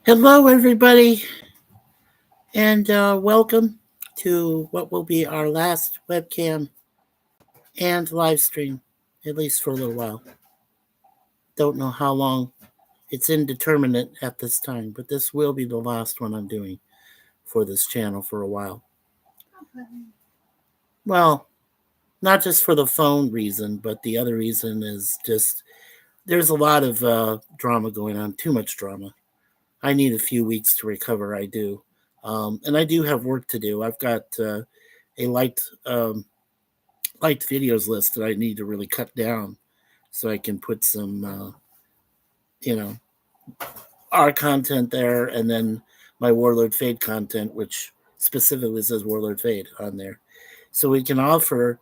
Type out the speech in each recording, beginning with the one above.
Hello, everybody, and welcome to what will be our last webcam and live stream, at least for a little while. Don't know how long. It's indeterminate at this time, but this will be the last one I'm doing for this channel for a while. Well, not just for the phone reason, but the other reason is just there's a lot of drama going on, too much drama. I need a few weeks to recover, I do. And I do have work to do. I've got a liked videos list that I need to really cut down so I can put some, you know, our content there and then my Warlord Fade content, which specifically says Warlord Fade on there. So we can offer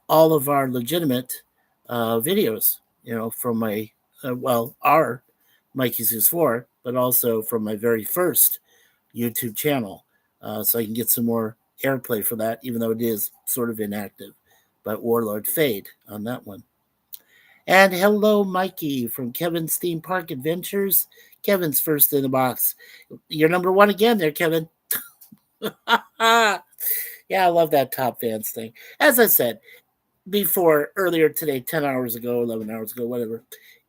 all of our legitimate videos, from my, our MikeySuzeFour, but also from my very first YouTube channel. So I can get some more airplay for that, even though it is sort of inactive. But Warlord Fade on that one. And hello, Mikey from Kevin's Theme Park Adventures. Kevin's first in the box. You're number one again there, Kevin. Yeah, I love that Top Fans thing. As I said before, earlier today, 10 hours ago, 11 hours ago, whatever,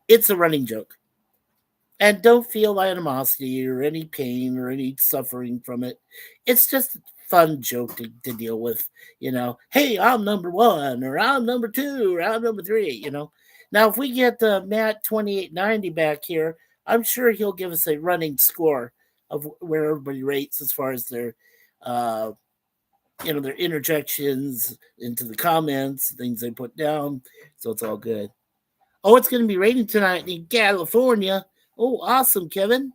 it's a running joke. And don't feel animosity or any pain or any suffering from it. It's just a fun joke to deal with. Hey, I'm number one, or I'm number two, or I'm number three. Now, if we get Matt 2890 back here, I'm sure he'll give us a running score of where everybody rates as far as their, their interjections into the comments, things they put down. So it's all good. Oh, it's going to be raining tonight in California. Oh, awesome, Kevin.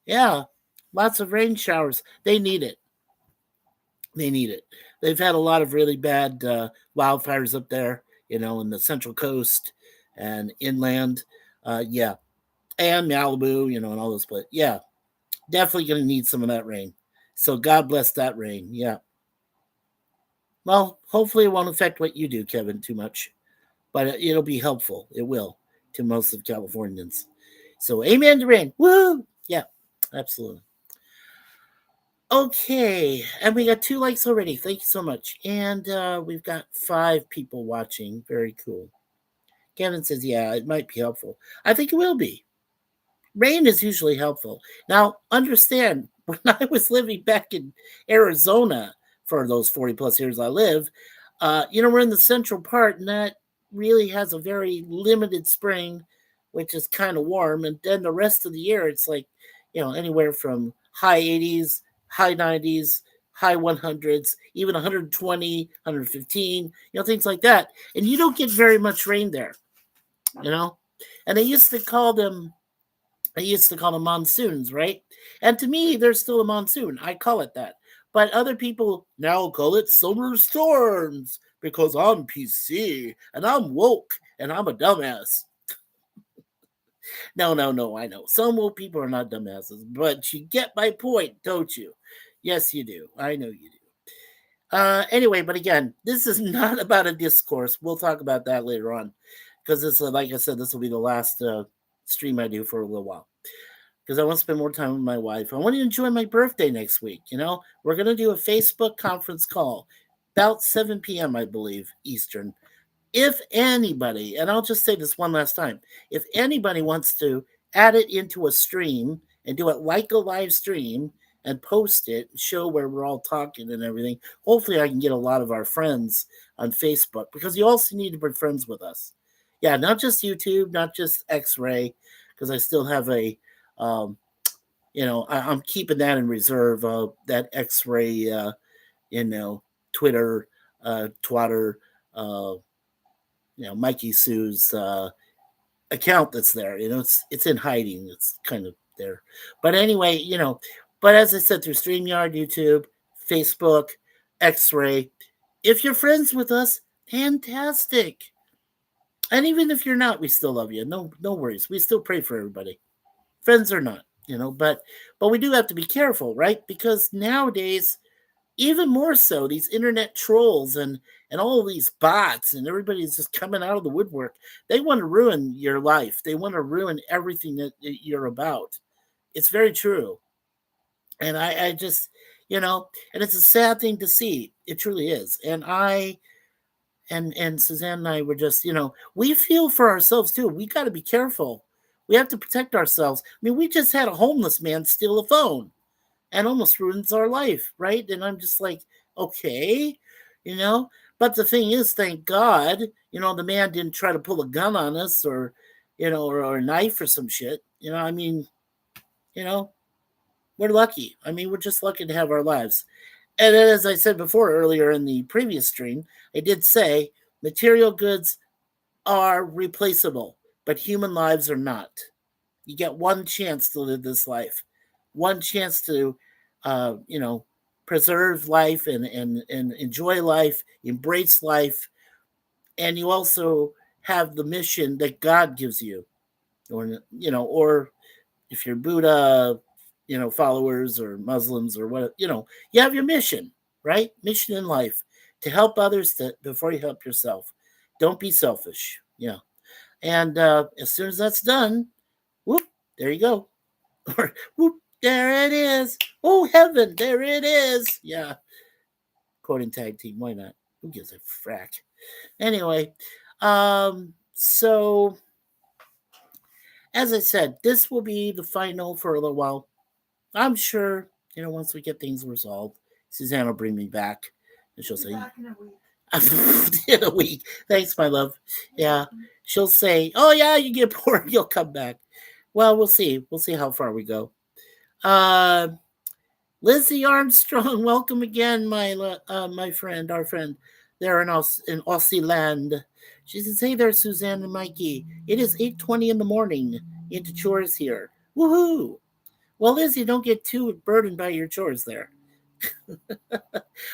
Yeah, lots of rain showers. They need it. They need it. They've had a lot of really bad wildfires up there, in the Central Coast and inland. Yeah, and Malibu, and all those places. Yeah, definitely going to need some of that rain. So God bless that rain. Yeah. Well, hopefully it won't affect what you do, Kevin, too much. But it'll be helpful. It will to most of Californians. So amen to rain. Woo! Yeah, absolutely. Okay, and we got 2 likes already. Thank you so much. And we've got 5 people watching. Very cool. Kevin says, yeah, it might be helpful. I think it will be. Rain is usually helpful. Now, understand, when I was living back in Arizona for those 40 plus years I live, we're in the central part, and that really has a very limited spring, which is kind of warm. And then the rest of the year, it's like, anywhere from high 80s, high 90s, high 100s, even 120, 115, things like that. And you don't get very much rain there, And I used to call them monsoons, right? And to me, there's still a monsoon. I call it that. But other people now call it summer storms because I'm PC and I'm woke and I'm a dumbass. No, I know. Some woke people are not dumbasses, but you get my point, don't you? Yes, you do. I know you do. Anyway, but again, this is not about a discourse. We'll talk about that later on because this, like I said, this will be the last stream I do for a little while because I want to spend more time with my wife. I want to enjoy my birthday next week. We're going to do a Facebook conference call about 7 p.m., I believe, Eastern. If anybody, and I'll just say this one last time, if anybody wants to add it into a stream and do it like a live stream and post it, show where we're all talking and everything, hopefully I can get a lot of our friends on Facebook because you also need to be friends with us. Yeah, not just YouTube, not just X-Ray, because I still have I'm keeping that in reserve. That X-Ray, Twitter, Twatter, Mikey Sue's account that's there. It's in hiding. It's kind of there. But anyway, but as I said, through StreamYard, YouTube, Facebook, X-Ray, if you're friends with us, fantastic. And even if you're not, we still love you. No worries. We still pray for everybody. Friends or not, but we do have to be careful, right? Because nowadays, even more so, these internet trolls and all of these bots and everybody's just coming out of the woodwork. They want to ruin your life. They want to ruin everything that you're about. It's very true. And I just, and it's a sad thing to see. It truly is. And and Suzanne and I were just, we feel for ourselves too. We got to be careful. We have to protect ourselves. I mean, we just had a homeless man steal a phone and almost ruins our life, right? And I'm just like, okay, you know. But the thing is, thank God, the man didn't try to pull a gun on us or, or a knife or some shit. I mean, you know, we're lucky. I mean, we're just lucky to have our lives. And then, as I said before earlier in the previous stream, I did say material goods are replaceable, but human lives are not. You get one chance to live this life, one chance to, you know, preserve life and enjoy life, embrace life, and you also have the mission that God gives you, or if you're Buddha, followers or Muslims or what, you have your mission, right? Mission in life to help others before you help yourself. Don't be selfish. Yeah. And as soon as that's done, whoop, there you go. Or whoop, there it is. Oh, heaven, there it is. Yeah. Quoting tag team. Why not? Who gives a frack? Anyway, so as I said, this will be the final for a little while. I'm sure, once we get things resolved, Suzanne will bring me back and she'll say, Back in a week. in a week. Thanks, my love. Yeah. She'll say, oh, yeah, you get bored, you'll come back. Well, we'll see. We'll see how far we go. Lizzie Armstrong, welcome again, my friend, our friend there in Aussie land. She says, hey there, Suzanne and Mikey. It is 8:20 in the morning. Into chores here. Woohoo! Well, Lizzie, don't get too burdened by your chores there.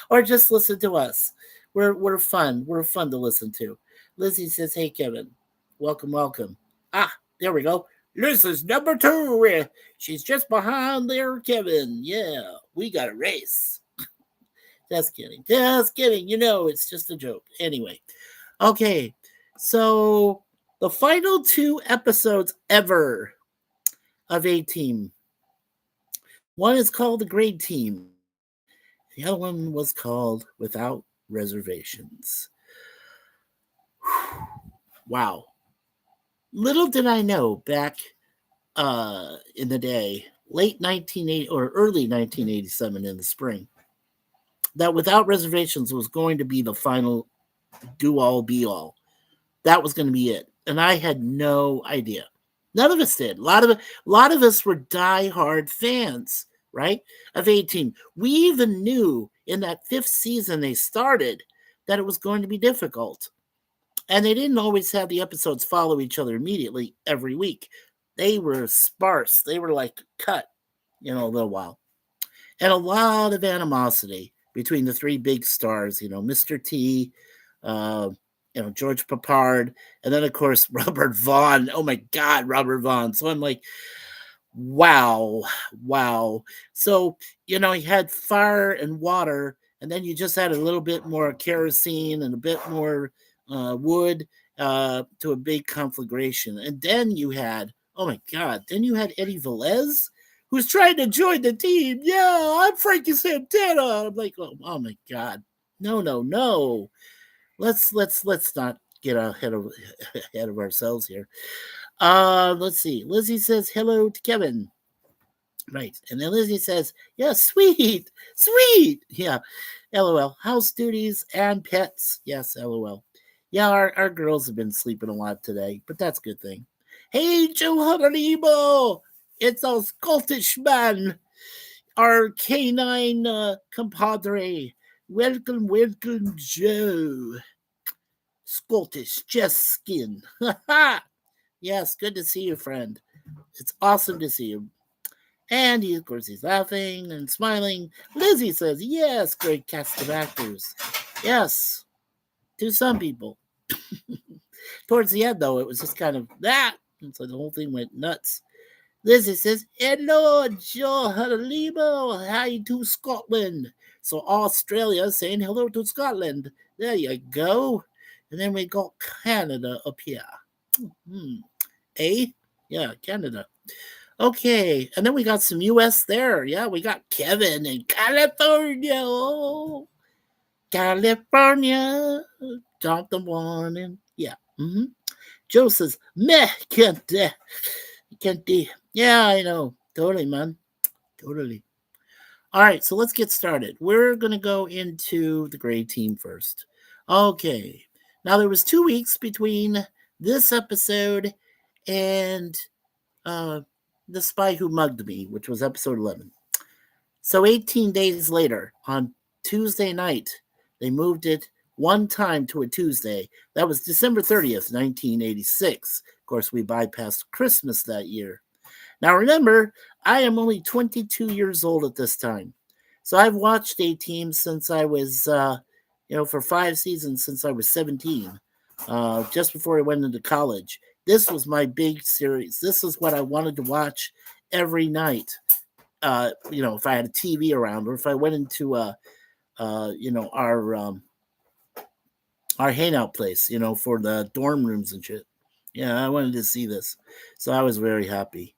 Or just listen to us. We're fun. We're fun to listen to. Lizzie says, hey, Kevin. Welcome, welcome. Ah, there we go. Lizzie's number 2. She's just behind there, Kevin. Yeah, we got a race. Just kidding. Just kidding. It's just a joke. Anyway, okay. So the final 2 episodes ever of A-Team. One is called The Grade Team. The other one was called Without Reservations. Wow. Little did I know back in the day, late 1980 or early 1987 in the spring, that Without Reservations was going to be the final do all be all. That was going to be it. And I had no idea. None of us did. A lot of us were diehard fans, right? Of A-Team. We even knew in that 5th season they started that it was going to be difficult. And they didn't always have the episodes follow each other immediately every week. They were sparse. They were like cut, a little while. And a lot of animosity between the 3 big stars, Mr. T, George Papard, and then, of course, Robert Vaughn. Oh, my God, Robert Vaughn. So I'm like, wow. So, you had fire and water, and then you just had a little bit more kerosene and a bit more wood to a big conflagration. And then you had, oh, my God, then you had Eddie Velez, who's trying to join the team. Yeah, I'm Frankie Santana. I'm like, oh my God. No. Let's not get ahead of ourselves here. Let's see. Lizzie says hello to Kevin. Right. And then Lizzie says, yeah, sweet. Yeah. LOL. House duties and pets. Yes, LOL. Yeah, our girls have been sleeping a lot today, but that's a good thing. Hey, Joe Honolimo! It's a Scottish man, our canine compadre. Welcome, Joe. Scottish, just skin. Yes, good to see you, friend. It's awesome to see you. And of course, he's laughing and smiling. Lizzie says, yes, great cast of actors. Yes, to some people. Towards the end, though, it was just kind of that. And so the whole thing went nuts. Lizzie says, hello, Joe Harlebo. Hi to Scotland. So Australia saying hello to Scotland. There you go. And then we got Canada up here. Eh? Yeah, Canada. Okay, and then we got some U.S. there. Yeah, we got Kevin in California. Oh, California, top the morning. Yeah. Joe says, meh, can't. Yeah, I know. Totally, man. Totally. All right, so let's get started. We're going to go into the gray team first. Okay. Now, there was 2 weeks between this episode and uh, The Spy Who Mugged Me, which was episode 11. So 18 days later, on Tuesday night, they moved it one time to a Tuesday. That was December 30th, 1986. Of course, we bypassed Christmas that year. Now remember, I am only 22 years old at this time. So I've watched A-Team since I was, for 5 seasons since I was 17, just before I went into college. This was my big series. This is what I wanted to watch every night. If I had a TV around, or if I went into our hangout place, for the dorm rooms and shit. Yeah, I wanted to see this, so I was very happy.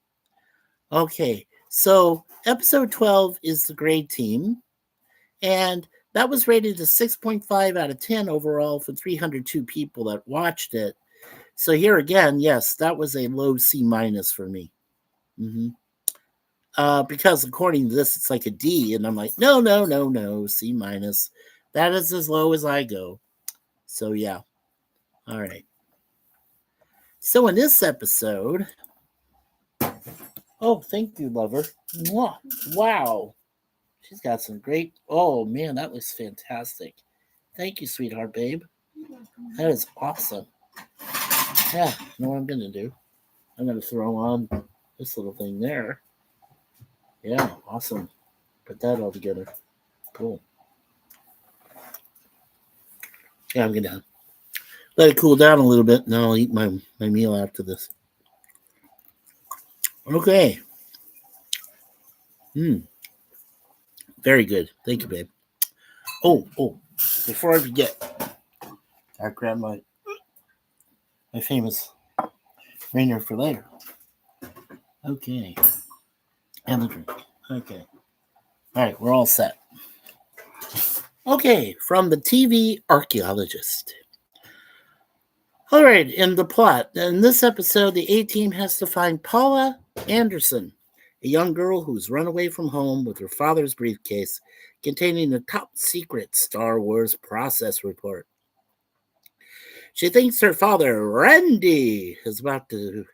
Okay, so episode 12 is the Gray Team, and that was rated a 6.5 out of 10 overall for 302 people that watched it. So here again, yes, that was a low C minus for me. Because according to this, it's like a D, and I'm like, no, C minus. That is as low as I go. So yeah, all right. So in this episode, oh, thank you, lover. Wow, she's got some great. Oh man, that looks fantastic. Thank you, sweetheart, babe. That is awesome. Yeah, you know what I'm gonna do? I'm gonna throw on this little thing there. Yeah, awesome. Put that all together. Cool. Yeah, I'm gonna let it cool down a little bit, and then I'll eat my meal after this. Okay. Very good. Thank you, babe. Oh, before I forget, I grab my famous Rainier for later. Okay. And the drink. Okay. All right, we're all set. Okay, from the TV archaeologist. All right, in the plot, in this episode, the A-Team has to find Paula Anderson, a young girl who's run away from home with her father's briefcase containing a top secret Star Wars process report. She thinks her father, Randy, is about to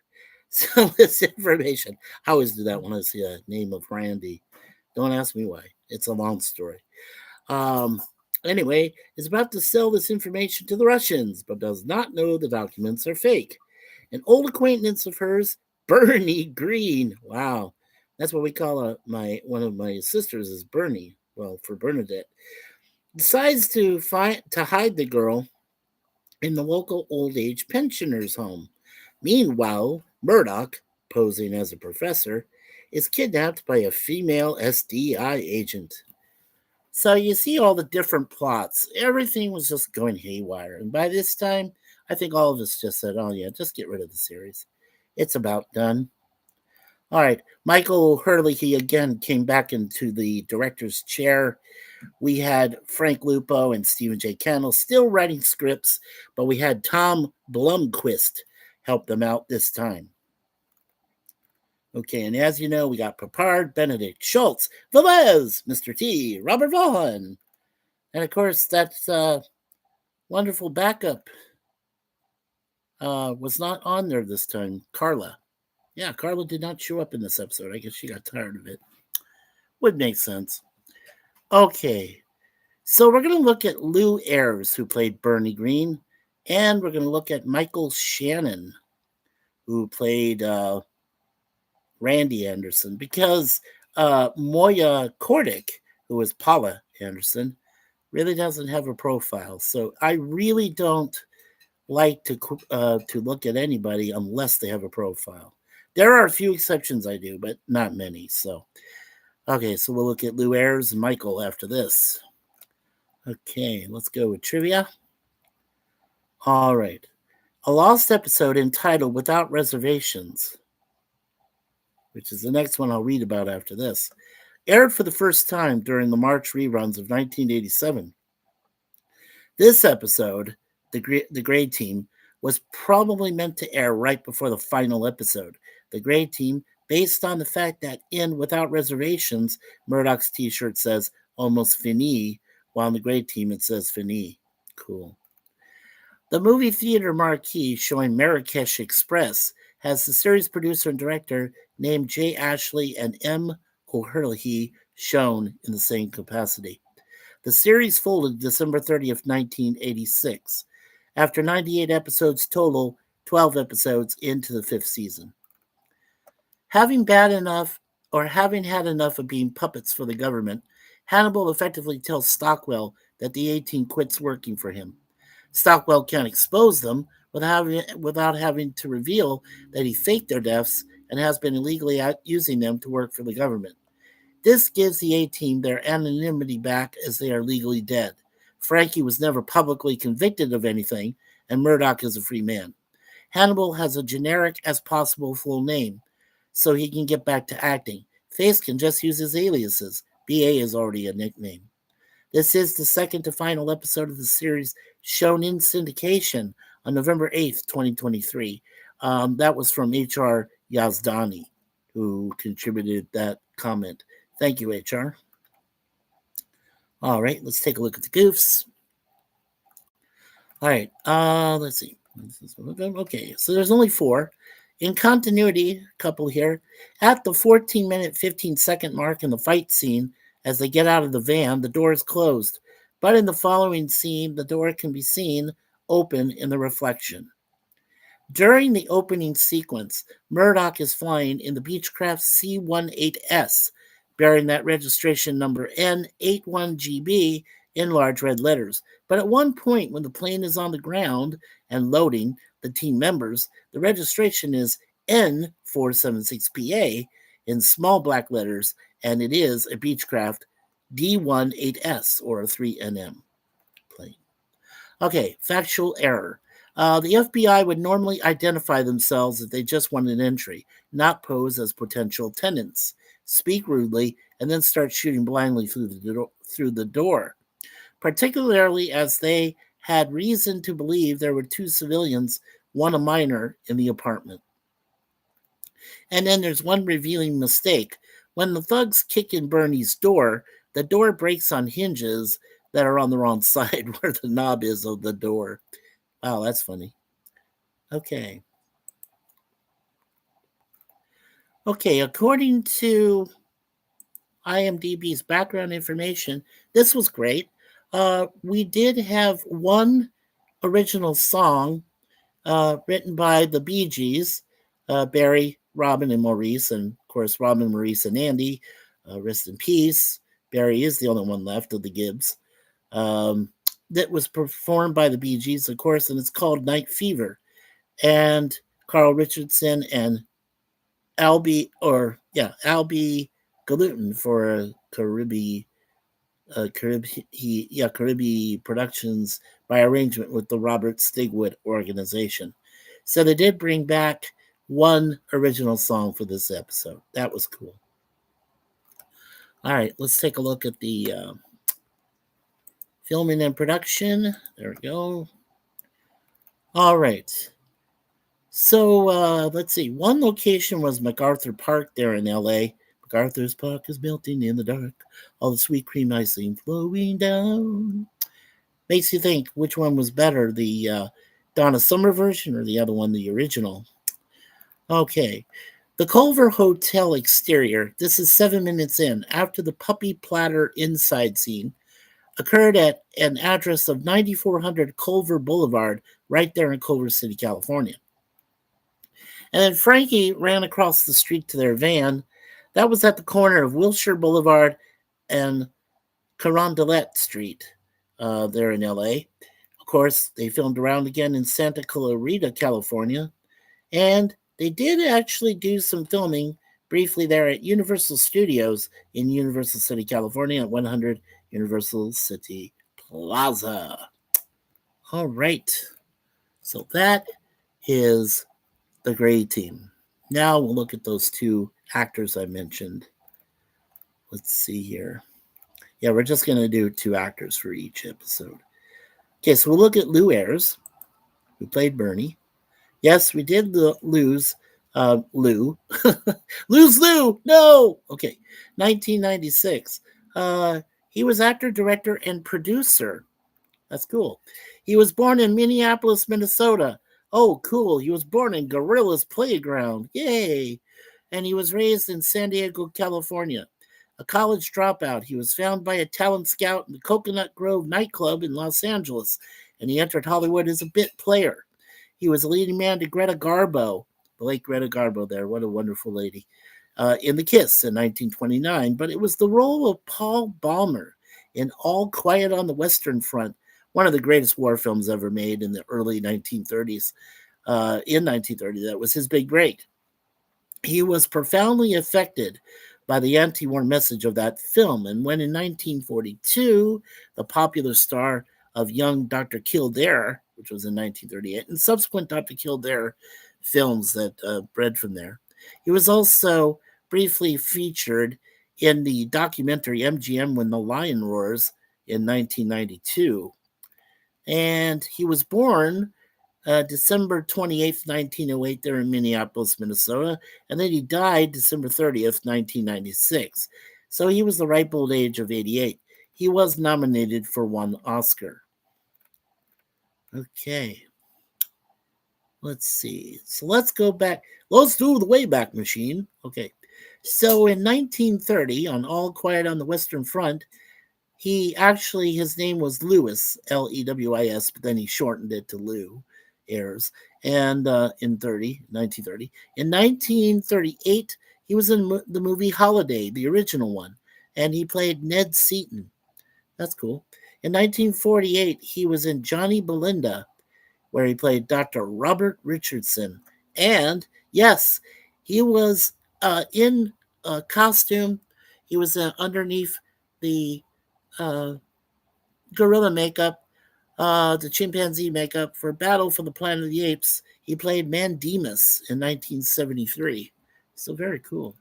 sell this information. I always do that when I see a name of Randy. Don't ask me why. It's a long story. Anyway, is about to sell this information to the Russians, but does not know the documents are fake. An old acquaintance of hers, Bernie Green. Wow, that's what we call one of my sisters is Bernie. Well, for Bernadette, decides to hide the girl in the local old age pensioners' home. Meanwhile, Murdoch, posing as a professor, is kidnapped by a female SDI agent. So you see all the different plots. Everything was just going haywire. And by this time, I think all of us just said, oh, yeah, just get rid of the series. It's about done. All right. Michael Hurley, he again came back into the director's chair. We had Frank Lupo and Stephen J. Cannell still writing scripts, but we had Tom Blomquist help them out this time. Okay, and as you know, we got Papard, Benedict, Schultz, Velez, Mr. T, Robert Vaughan. And of course, that wonderful backup was not on there this time, Carla. Yeah, Carla did not show up in this episode. I guess she got tired of it. Would make sense. Okay, so we're going to look at Lou Ayres, who played Bernie Green, and we're going to look at Michael Shannon, who played Randy Anderson, because Moya Kordick, who was Paula Anderson, really doesn't have a profile. So I really don't like to look at anybody unless they have a profile. There are a few exceptions I do, but not many. So, okay, so we'll look at Lou Ayres and Michael after this. Okay, let's go with trivia. All right. A lost episode entitled Without Reservations. which is the next one I'll read about after this, aired for the first time during the March reruns of 1987. This episode, the Gray Team, was probably meant to air right before the final episode. The Gray Team, based on the fact that in Without Reservations, Murdoch's t-shirt says almost fini, while on the Gray Team it says fini. Cool. The movie theater marquee showing Marrakesh Express has the series producer and director named Jay Ashley and M. O'Hurley shown in the same capacity. The series folded December 30th, 1986, after 98 episodes total, 12 episodes into the fifth season. Having had enough of being puppets for the government, Hannibal effectively tells Stockwell that the A-Team quits working for him. Stockwell can't expose them without having to reveal that he faked their deaths and has been illegally using them to work for the government. This gives the A-Team their anonymity back as they are legally dead. Frankie was never publicly convicted of anything, and Murdoch is a free man. Hannibal has a generic as possible full name, so he can get back to acting. Face can just use his aliases. BA is already a nickname. This is the second to final episode of the series shown in syndication on November 8th, 2023. That was from HR Yazdani, who contributed that comment. Thank you, HR. All right, let's take a look at the goofs. All right, let's see. Okay, so there's only 4. In continuity, a couple here. At the 14-minute, 15-second mark in the fight scene, as they get out of the van, the door is closed. But in the following scene, the door can be seen open in the reflection. During the opening sequence, Murdoch is flying in the Beechcraft C-18S, bearing that registration number N81GB in large red letters. But at one point, when the plane is on the ground and loading the team members, the registration is N476PA in small black letters, and it is a Beechcraft D18S or a 3NM plane. Okay, factual error. The FBI would normally identify themselves if they just want an entry, not pose as potential tenants, speak rudely, and then start shooting blindly through the door, particularly as they had reason to believe there were 2 civilians, one a minor, in the apartment. And then there's one revealing mistake. When the thugs kick in Bernie's door, the door breaks on hinges that are on the wrong side where the knob is of the door. Wow, that's funny. Okay. Okay, according to IMDb's background information, this was great. We did have one original song written by the Bee Gees, Barry, Robin, and Maurice, and of course Robin, Maurice, and Andy. Rest in peace. Barry is the only one left of the Gibbs. That was performed by the Bee Gees, of course, and it's called Night Fever. And Carl Richardson and Albie Galutin for Caribbean Productions by arrangement with the Robert Stigwood organization. So they did bring back one original song for this episode. That was cool. All right, let's take a look at the filming and production. There we go. All right. So let's see. One location was MacArthur Park there in LA. MacArthur's Park is melting in the dark. All the sweet cream icing flowing down. Makes you think which one was better, the Donna Summer version or the other one, the original. Okay. The Culver Hotel exterior, this is 7 minutes in, after the puppy platter inside scene, occurred at an address of 9400 Culver Boulevard, right there in Culver City, California. And then Frankie ran across the street to their van. That was at the corner of Wilshire Boulevard and Carondelet Street there in LA. Of course, they filmed around again in Santa Clarita, California. And they did actually do some filming briefly there at Universal Studios in Universal City, California at 100 Universal City Plaza. All right. So that is the Gray Team. Now we'll look at those two actors I mentioned. Let's see here. Yeah, we're just going to do two actors for each episode. Okay, so we'll look at Lou Ayres, who played Bernie. Yes, we did lose Lou. Lose Lou! No! Okay, 1996. He was actor, director, and producer. That's cool. He was born in Minneapolis, Minnesota. Oh, cool. He was born in Gorilla's Playground. Yay. And he was raised in San Diego, California. A college dropout, he was found by a talent scout in the Coconut Grove nightclub in Los Angeles, and he entered Hollywood as a bit player. He was a leading man to Greta Garbo, the late Greta Garbo there. What a wonderful lady. In The Kiss in 1929, but it was the role of Paul Ballmer in All Quiet on the Western Front, one of the greatest war films ever made in the early 1930s. In 1930, that was his big break. He was profoundly affected by the anti-war message of that film, and when in 1942, the popular star of Young Dr. Kildare, which was in 1938, and subsequent Dr. Kildare films that bred from there, he was also briefly featured in the documentary MGM When the Lion Roars in 1992. And he was born December 28th, 1908, there in Minneapolis, Minnesota. And then he died December 30th, 1996. So he was the ripe old age of 88. He was nominated for one Oscar. Okay. Let's see. So let's go back. Let's do the Wayback Machine. Okay. So in 1930, on All Quiet on the Western Front, his name was Lewis, Lewis, but then he shortened it to Lou Ayres. And in 1930. In 1938, he was in the movie Holiday, the original one, and he played Ned Seaton. That's cool. In 1948, he was in Johnny Belinda, where he played Dr. Robert Richardson. And yes, he was in a costume. He was underneath the gorilla makeup, the chimpanzee makeup for Battle for the Planet of the Apes. He played Mandemus in 1973. So very cool.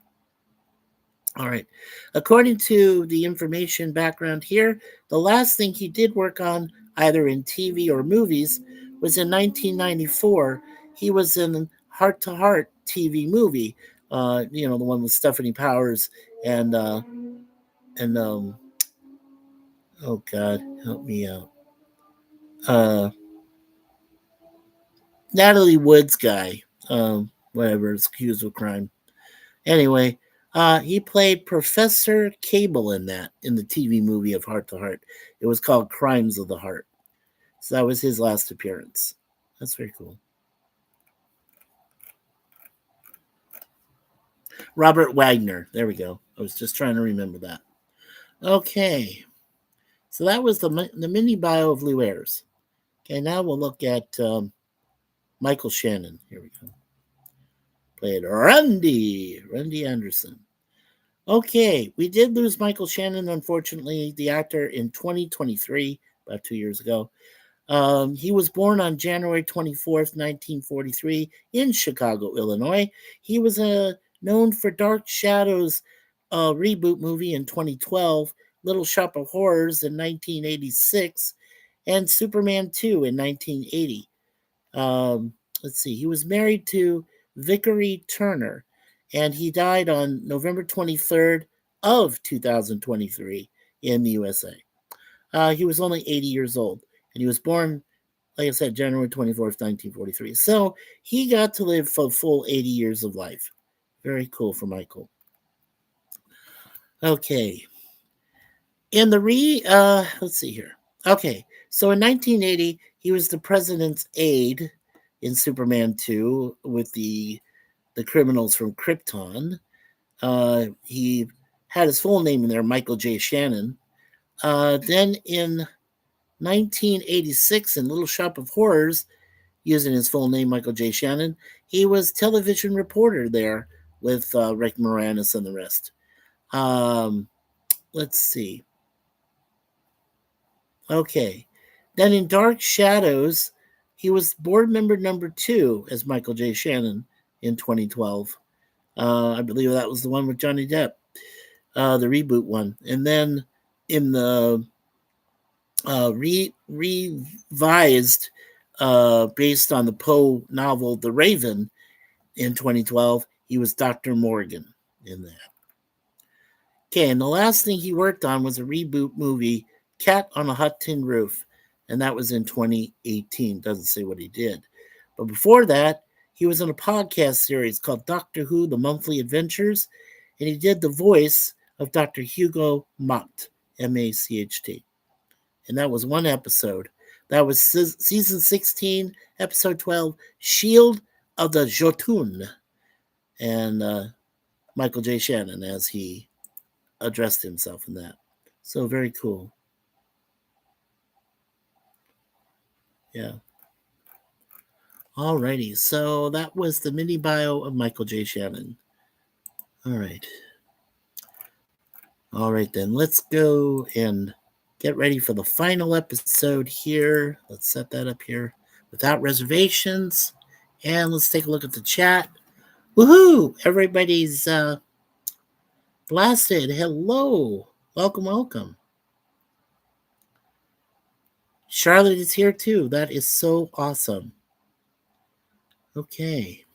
All right. According to the information background here, the last thing he did work on, either in TV or movies, was in 1994. He was in Heart to Heart TV movie, the one with Stephanie Powers and oh God, help me out. Natalie Wood's guy, whatever, is accused of crime. Anyway, he played Professor Cable in the TV movie of Heart to Heart. It was called Crimes of the Heart. So that was his last appearance. That's very cool. Robert Wagner. There we go. I was just trying to remember that. Okay. So that was the mini bio of Lou Ayres. Okay, now we'll look at Michael Shannon. Here we go. Played Randy Anderson. Okay, we did lose Michael Shannon, unfortunately, the actor, in 2023, about 2 years ago. He was born on January 24th, 1943, in Chicago, Illinois. He was known for Dark Shadows reboot movie in 2012, Little Shop of Horrors in 1986, and Superman 2 in 1980. Let's see, he was married to Vickery Turner, and he died on November 23rd of 2023 in the USA. He was only 80 years old, and he was born, like I said, January 24th, 1943. So he got to live for full 80 years of life. Very cool for Michael. Okay. Let's see here. Okay, so in 1980, he was the president's aide in Superman 2 with the criminals from Krypton. He had his full name in there, Michael J. Shannon. Then in 1986, in Little Shop of Horrors, using his full name, Michael J. Shannon, he was television reporter there with Rick Moranis and the rest. Let's see. Okay. Then in Dark Shadows, he was board member number 2 as Michael J. Shannon in 2012. I believe that was the one with Johnny Depp, the reboot one. And then in the revised, based on the Poe novel The Raven in 2012, he was Dr. Morgan in that. Okay, and the last thing he worked on was a reboot movie, Cat on a Hot Tin Roof, and that was in 2018. Doesn't say what he did. But before that, he was in a podcast series called Doctor Who, The Monthly Adventures, and he did the voice of Dr. Hugo Macht, M-A-C-H-T. And that was one episode. That was season 16, episode 12, Shield of the Jotun, and Michael J. Shannon as he addressed himself in that. So very cool. Yeah. Alrighty, so that was the mini bio of Michael J. Shannon. All right. All right, then let's go and get ready for the final episode here. Let's set that up here without reservations. And let's take a look at the chat. Woohoo! Everybody's blasted. Hello. Welcome, welcome. Charlotte is here too. That is so awesome. Okay.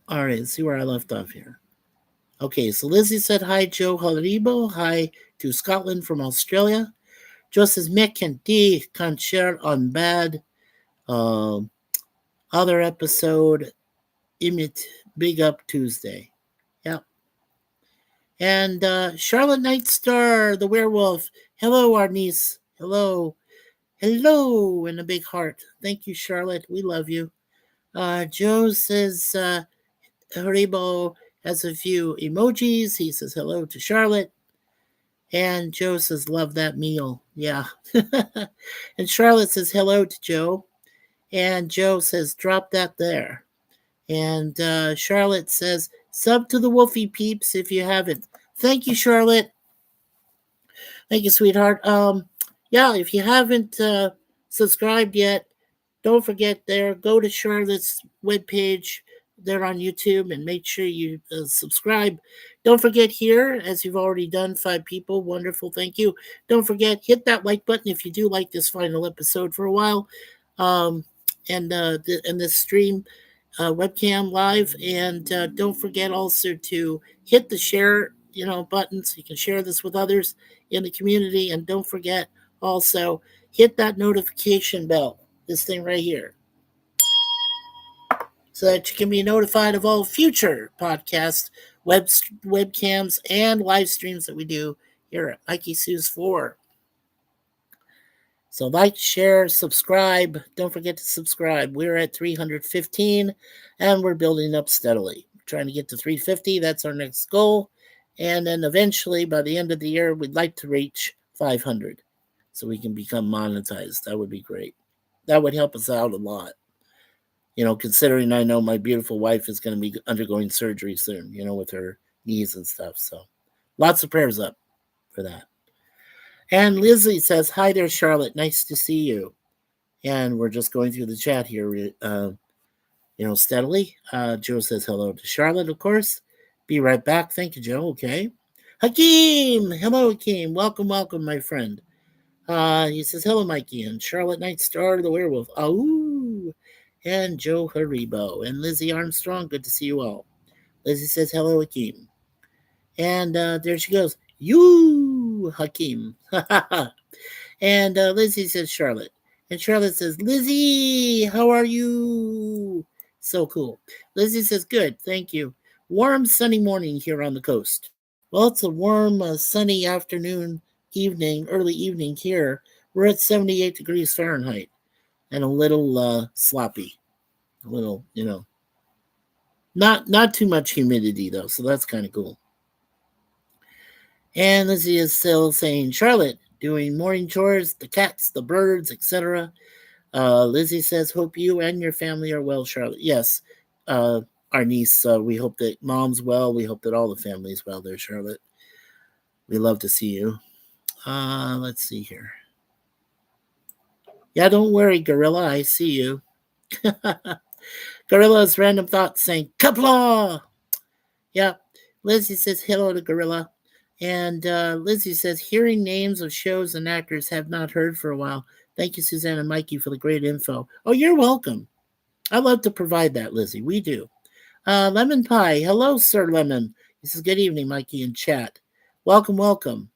All right, let's see where I left off here. Okay, so Lizzie said hi, Joe Haribo. Hi to Scotland from Australia. Joe says, Mick and D can't share on bad. Other episode, Emit Big Up Tuesday. Yep. And Charlotte Nightstar, the werewolf. Hello, our niece. Hello. Hello, and a big heart. Thank you, Charlotte. We love you. Joe says, Haribo has a few emojis. He says hello to Charlotte. And Joe says, love that meal. Yeah. And Charlotte says hello to Joe. And Joe says, drop that there. And Charlotte says, sub to the Wolfie Peeps if you haven't. Thank you, Charlotte. Thank you, sweetheart. Yeah, if you haven't subscribed yet, don't forget there. Go to Charlotte's webpage there on YouTube and make sure you subscribe. Don't forget here, as you've already done, 5 people. Wonderful, thank you. Don't forget, hit that like button if you do like this final episode for a while. And this stream webcam live. And don't forget also to hit the share button so you can share this with others in the community. And don't forget also hit that notification bell, this thing right here, so that you can be notified of all future podcasts, webcams, and live streams that we do here at MikeySuzeFour. So like, share, subscribe. Don't forget to subscribe. We're at 315, and we're building up steadily. We're trying to get to 350. That's our next goal. And then eventually, by the end of the year, we'd like to reach 500 so we can become monetized. That would be great. That would help us out a lot. Considering I know my beautiful wife is going to be undergoing surgery soon, with her knees and stuff. So lots of prayers up for that. And Lizzie says, hi there, Charlotte. Nice to see you. And we're just going through the chat here, steadily. Joe says hello to Charlotte, of course. Be right back. Thank you, Joe. Okay. Hakeem. Hello, Hakeem. Welcome, welcome, my friend. He says, hello, Mikey. And Charlotte Nightstar, the werewolf. Oh, and Joe Haribo. And Lizzie Armstrong. Good to see you all. Lizzie says, hello, Hakeem. And there she goes. You, Hakeem. And Lizzie says, Charlotte. And Charlotte says, Lizzie, how are you? So cool. Lizzie says, good, thank you. Warm, sunny morning here on the coast. Well, it's a warm, sunny afternoon, early evening here. We're at 78 degrees Fahrenheit and a little sloppy. A little, not too much humidity, though, so that's kind of cool. And Lizzie is still saying, Charlotte, doing morning chores, the cats, the birds, etc. Lizzie says, hope you and your family are well, Charlotte. Yes, our niece, we hope that mom's well. We hope that all the family's well there, Charlotte. We love to see you. Let's see here. Yeah, don't worry, Gorilla. I see you. Gorilla's random thoughts saying, Kapla! Yeah. Lizzie says hello to Gorilla. And Lizzie says, hearing names of shows and actors have not heard for a while. Thank you, Suzanne and Mikey, for the great info. Oh, you're welcome. I love to provide that, Lizzie. We do. Lemon Pie. Hello, Sir Lemon. He says, good evening, Mikey, in chat. Welcome, welcome.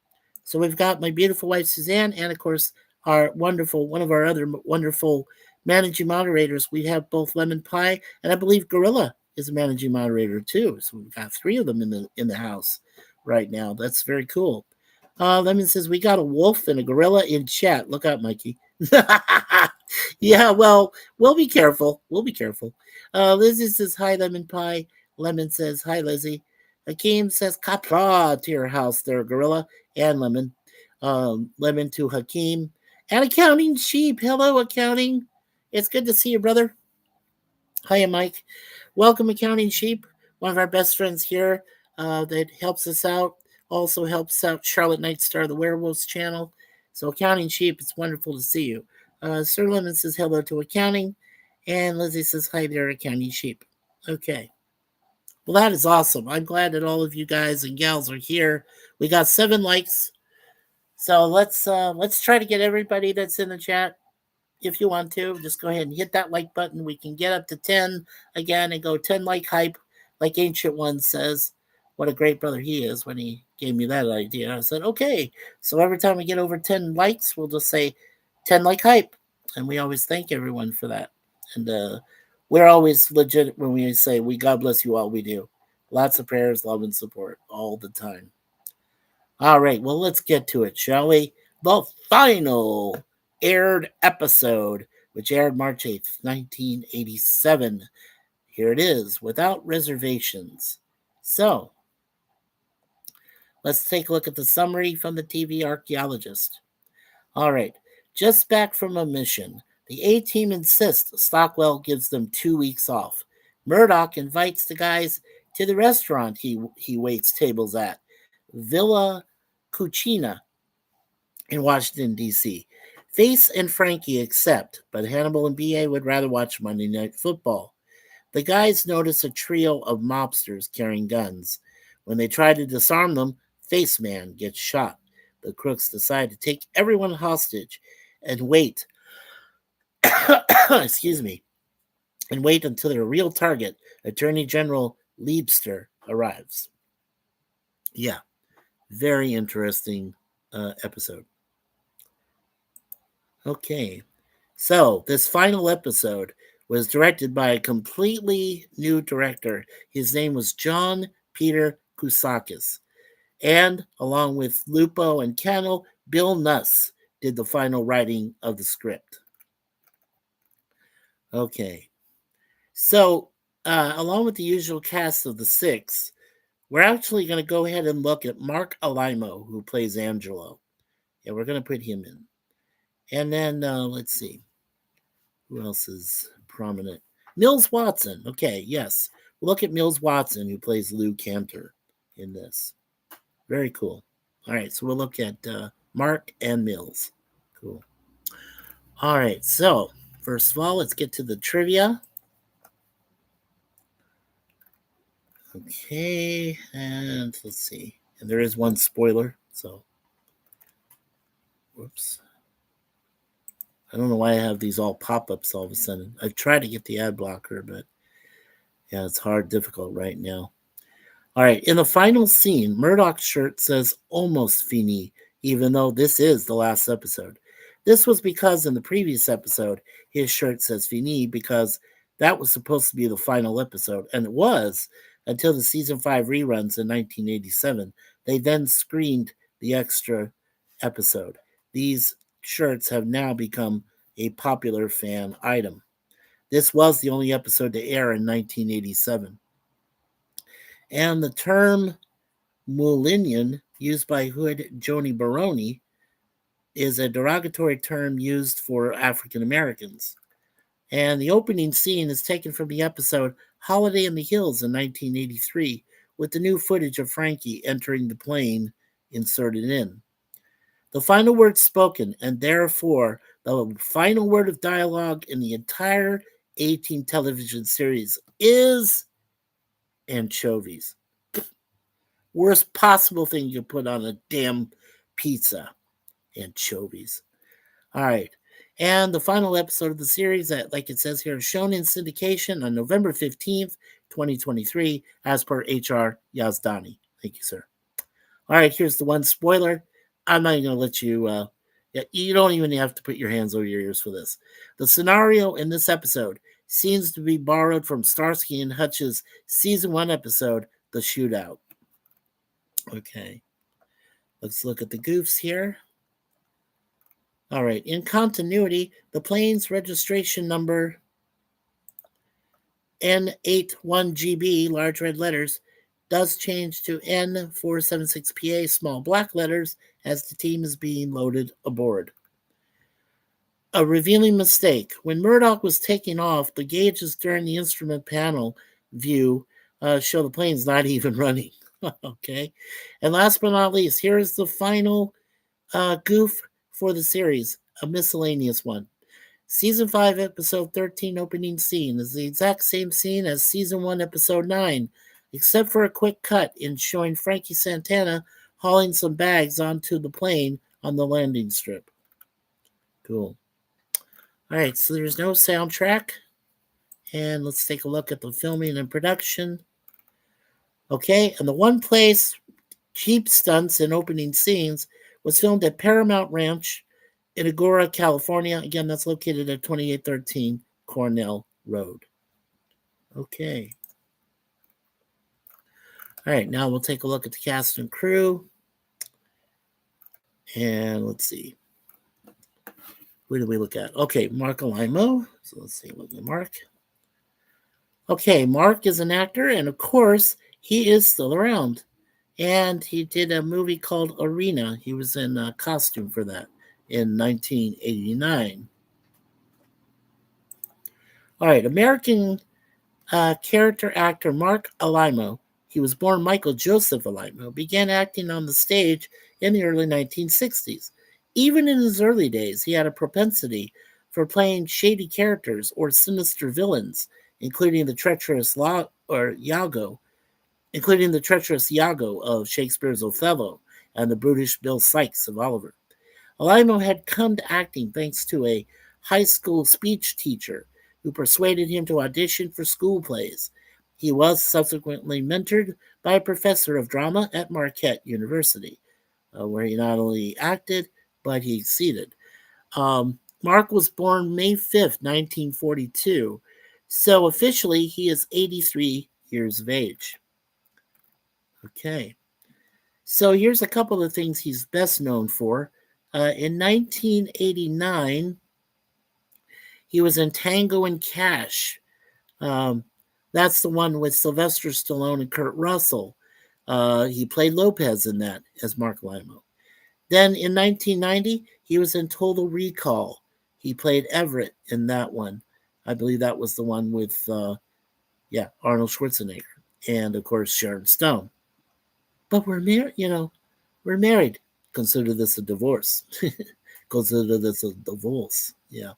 So we've got my beautiful wife, Suzanne, and of course, our wonderful, one of our other wonderful managing moderators. We have both Lemon Pie, and I believe Gorilla is a managing moderator too. So we've got three of them in the house right now. That's very cool. Lemon says, we got a wolf and a gorilla in chat. Look out, Mikey. Yeah, well, we'll be careful. We'll be careful. Lizzie says, hi, Lemon Pie. Lemon says, hi, Lizzie. Hakeem says, kapla to your house there, Gorilla and Lemon. Lemon to Hakeem. And Accounting Sheep. Hello, Accounting. It's good to see you, brother. Hiya, Mike. Welcome, Accounting Sheep. One of our best friends here that helps us out. Also helps out Charlotte Nightstar, the Werewolves channel. So, Accounting Sheep, it's wonderful to see you. Sir Lemon says hello to Accounting. And Lizzie says hi there, Accounting Sheep. Okay. Well, that is awesome. I'm glad that all of you guys and gals are here. We got 7 likes. So let's try to get everybody that's in the chat. If you want to, just go ahead and hit that like button. We can get up to 10 again and go 10 like hype, like Ancient One says. What a great brother he is when he gave me that idea. I said, okay. So every time we get over 10 likes, we'll just say 10 like hype. And we always thank everyone for that. And we're always legit when we say, God bless you all, we do. Lots of prayers, love, and support all the time. All right, well, let's get to it, shall we? The final aired episode, which aired March 8th, 1987. Here it is, Without Reservations. So, let's take a look at the summary from the TV archaeologist. All right, just back from a mission. The A-team insists Stockwell gives them 2 weeks off. Murdoch invites the guys to the restaurant he waits tables at, Villa Cucina in Washington, D.C. Face and Frankie accept, but Hannibal and B.A. would rather watch Monday Night Football. The guys notice a trio of mobsters carrying guns. When they try to disarm them, Face Man gets shot. The crooks decide to take everyone hostage and wait. Excuse me. And wait until their real target, Attorney General Liebster, arrives. Yeah, very interesting episode. Okay, so this final episode was directed by a completely new director. His name was John Peter Kousakis. And along with Lupo and Cannell, Bill Nuss did the final writing of the script. Okay, so along with the usual cast of the 6, we're actually going to go ahead and look at Mark Alimo, who plays Angelo. Yeah, we're going to put him in. And then, let's see. Who else is prominent? Mills Watson. Okay, yes. We'll look at Mills Watson, who plays Lou Cantor in this. Very cool. All right, so we'll look at Mark and Mills. Cool. All right, so first of all, let's get to the trivia. Okay, and let's see. And there is one spoiler, so. Whoops. I don't know why I have these all pop-ups all of a sudden. I've tried to get the ad blocker, but yeah, it's hard, difficult right now. All right, in the final scene, Murdoch's shirt says almost fini, even though this is the last episode. This was because in the previous episode, his shirt says fini because that was supposed to be the final episode, and it was until the season 5 reruns in 1987. They then screened the extra episode. These shirts have now become a popular fan item. This was the only episode to air in 1987. And the term Mulinian, used by Hood Joni Baroni, is a derogatory term used for African Americans. And the opening scene is taken from the episode Holiday in the Hills in 1983, with the new footage of Frankie entering the plane inserted in. The final word spoken, and therefore the final word of dialogue in the entire 2018 television series is anchovies. Worst possible thing you put on a damn pizza. Anchovies. All right. And the final episode of the series, that, like it says here, is shown in syndication on November 15th, 2023, as per H.R. Yazdani. Thank you, sir. All right, here's the one spoiler. I'm not even going to let you, you don't even have to put your hands over your ears for this. The scenario in this episode seems to be borrowed from Starsky and Hutch's season 1 episode, The Shootout. Okay. Let's look at the goofs here. All right. In continuity, the plane's registration number N81GB, large red letters, does change to N476PA, small black letters, as the team is being loaded aboard. A revealing mistake. When Murdoch was taking off, the gauges during the instrument panel view show the plane's not even running. Okay. And last but not least, here is the final goof for the series, a miscellaneous one. Season 5, Episode 13 opening scene is the exact same scene as Season 1, Episode 9, except for a quick cut in showing Frankie Santana hauling some bags onto the plane on the landing strip. Cool. All right, so there's no soundtrack. And let's take a look at the filming and production. Okay, and the one place Jeep stunts and opening scenes was filmed at Paramount Ranch in Agoura, California. Again, that's located at 2813 Cornell Road. Okay. All right, now we'll take a look at the cast and crew. And let's see. Who do we look at? Okay, Mark Alimo. So let's see, look at Mark. Okay, Mark is an actor, and of course, he is still around. And he did a movie called Arena. He was in a costume for that in 1989. All right, American character actor Mark Alimo, he was born Michael Joseph Alimo, began acting on the stage in the early 1960s. Even in his early days, he had a propensity for playing shady characters or sinister villains, including the treacherous Iago of Shakespeare's Othello and the brutish Bill Sikes of Oliver. Alimo had come to acting thanks to a high school speech teacher who persuaded him to audition for school plays. He was subsequently mentored by a professor of drama at Marquette University, where he not only acted, but he exceeded. Mark was born May 5th, 1942, so officially he is 83 years of age. Okay. So here's a couple of things he's best known for. In 1989, he was in Tango and Cash. That's the one with Sylvester Stallone and Kurt Russell. He played Lopez in that as Mark Alimo. Then in 1990, he was in Total Recall. He played Everett in that one. I believe that was the one with, Arnold Schwarzenegger. And, of course, Sharon Stone. But we're married. Consider this a divorce. Consider this a divorce. Yeah.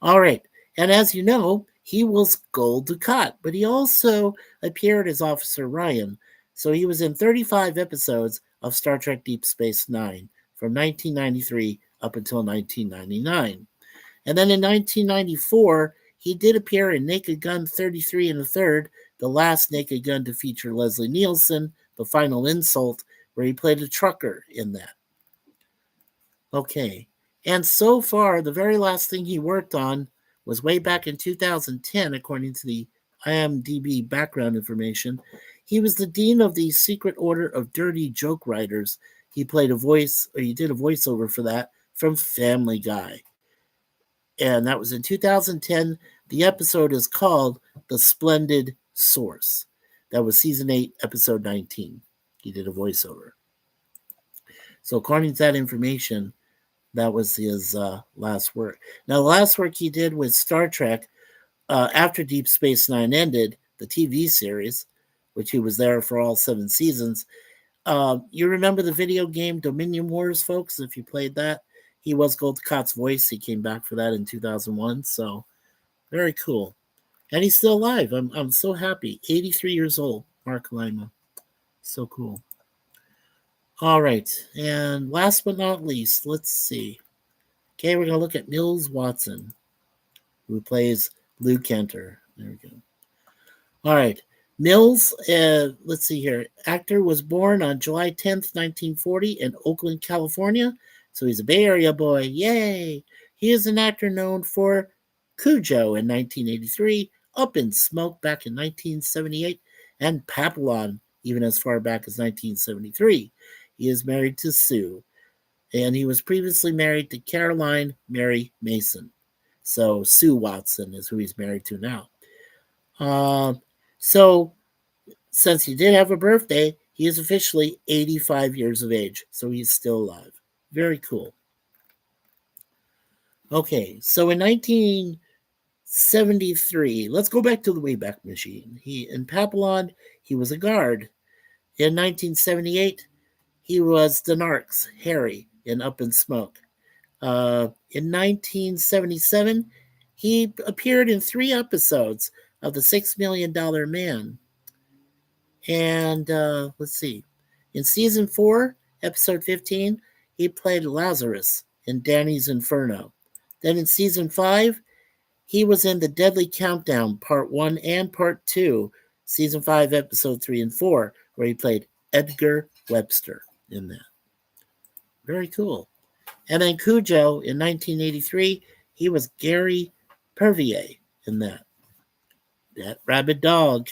All right. And as you know, he was Gul Dukat, but he also appeared as Officer Ryan. So he was in 35 episodes of Star Trek Deep Space Nine from 1993 up until 1999. And then in 1994, he did appear in Naked Gun 33 and a third, the last Naked Gun to feature Leslie Nielsen, The Final Insult, where he played a trucker in that. Okay. And so far, the very last thing he worked on was way back in 2010, according to the IMDb background information. He was the dean of the Secret Order of Dirty Joke Writers. He did a voiceover for that from Family Guy. And that was in 2010. The episode is called The Splendid Source. That was season 8, episode 19. He did a voiceover. So according to that information, that was his last work. Now, the last work he did with Star Trek, after Deep Space Nine ended, the TV series, which he was there for all 7 seasons. You remember the video game Dominion Wars, folks? If you played that, he was Gul Dukat's voice. He came back for that in 2001. So Very cool. And he's still alive. I'm so happy. 83 years old, Mark Lima. So cool. All right. And last but not least, let's see. Okay, we're going to look at Mills Watson, who plays Lou Kenter. There we go. All right. Mills, let's see here. Actor was born on July 10th, 1940 in Oakland, California. So he's a Bay Area boy. Yay. He is an actor known for Cujo in 1983, Up in Smoke back in 1978, and Papillon even as far back as 1973. He is married to Sue, and he was previously married to Caroline Mary Mason. So Sue Watson is who he's married to now. So since he did have a birthday, he is officially 85 years of age. So he's still alive. Very cool. Okay, so in 1973, let's go back to the Wayback Machine. In Papillon, he was a guard. In 1978, he was Denark's Harry in Up in Smoke. In 1977, he appeared in 3 episodes of The $6 Million Man. And let's see. In season 4, episode 15, he played Lazarus in Danny's Inferno. Then in season 5, he was in The Deadly Countdown, part 1 and part 2, season 5, episode 3 and 4, where he played Edgar Webster in that. Very cool. And then Cujo in 1983, he was Gary Pervier in that. That rabid dog.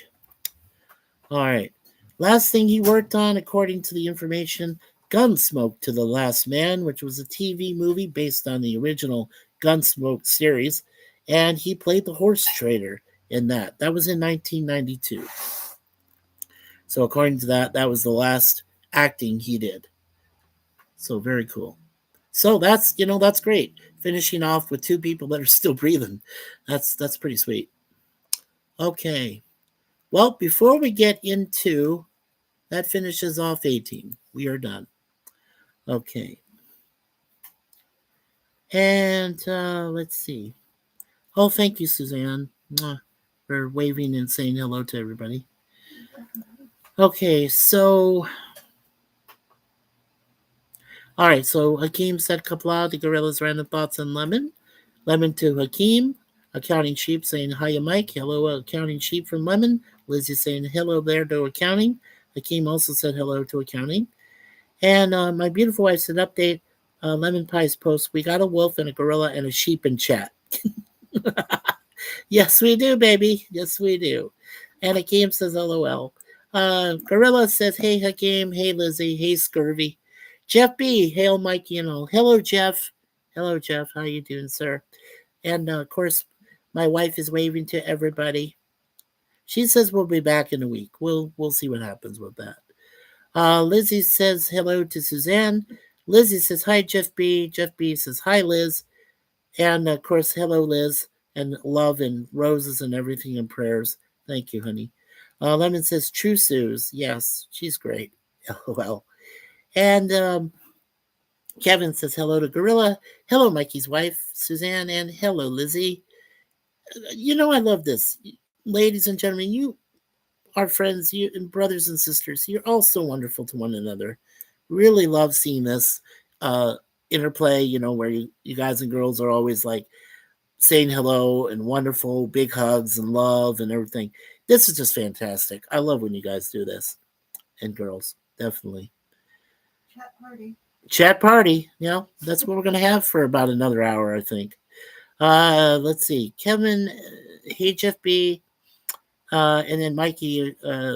All right. Last thing he worked on, according to the information, Gunsmoke to the Last Man, which was a TV movie based on the original Gunsmoke series. And he played the horse trader in that. That was in 1992. So according to that, that was the last acting he did. So very cool. So that's great. Finishing off with 2 people that are still breathing. That's pretty sweet. Okay. Well, before we get into that, finishes off 18. We are done. Okay. And let's see. Oh, thank you, Suzanne, for waving and saying hello to everybody. Okay, so all right, so Hakeem said Kapla, the Gorillas' Random Thoughts on Lemon. Lemon to Hakeem. Accounting Sheep saying, hiya, Mike. Hello, Accounting Sheep from Lemon. Lizzie saying, hello there to Accounting. Hakeem also said hello to Accounting. And my beautiful wife said, update Lemon Pie's post. We got a wolf and a gorilla and a sheep in chat. Yes, we do, baby. Yes, we do. And Hakeem says, LOL. Gorilla says, hey, Hakeem. Hey, Lizzie. Hey, Scurvy. Jeff B. Hail, Mikey and all. Hello, Jeff. Hello, Jeff. How you doing, sir? And, of course, my wife is waving to everybody. She says we'll be back in a week. We'll see what happens with that. Lizzie says hello to Suzanne. Lizzie says, hi, Jeff B. Jeff B. says, hi, Liz. And, of course, hello, Liz. And love and roses and everything and prayers. Thank you, honey. Lemon says, true Suze. Yes, she's great. LOL. And Kevin says hello to Gorilla. Hello, Mikey's wife, Suzanne. And hello, Lizzie. I love this. Ladies and gentlemen, you are friends, you and brothers and sisters. You're all so wonderful to one another. Really love seeing this interplay, where you guys and girls are always like saying hello and wonderful, big hugs and love and everything. This is just fantastic. I love when you guys do this. And girls, definitely. Chat party. Yeah, that's what we're going to have for about another hour, I think. Let's see. Kevin, hey, Jeff B. And then Mikey,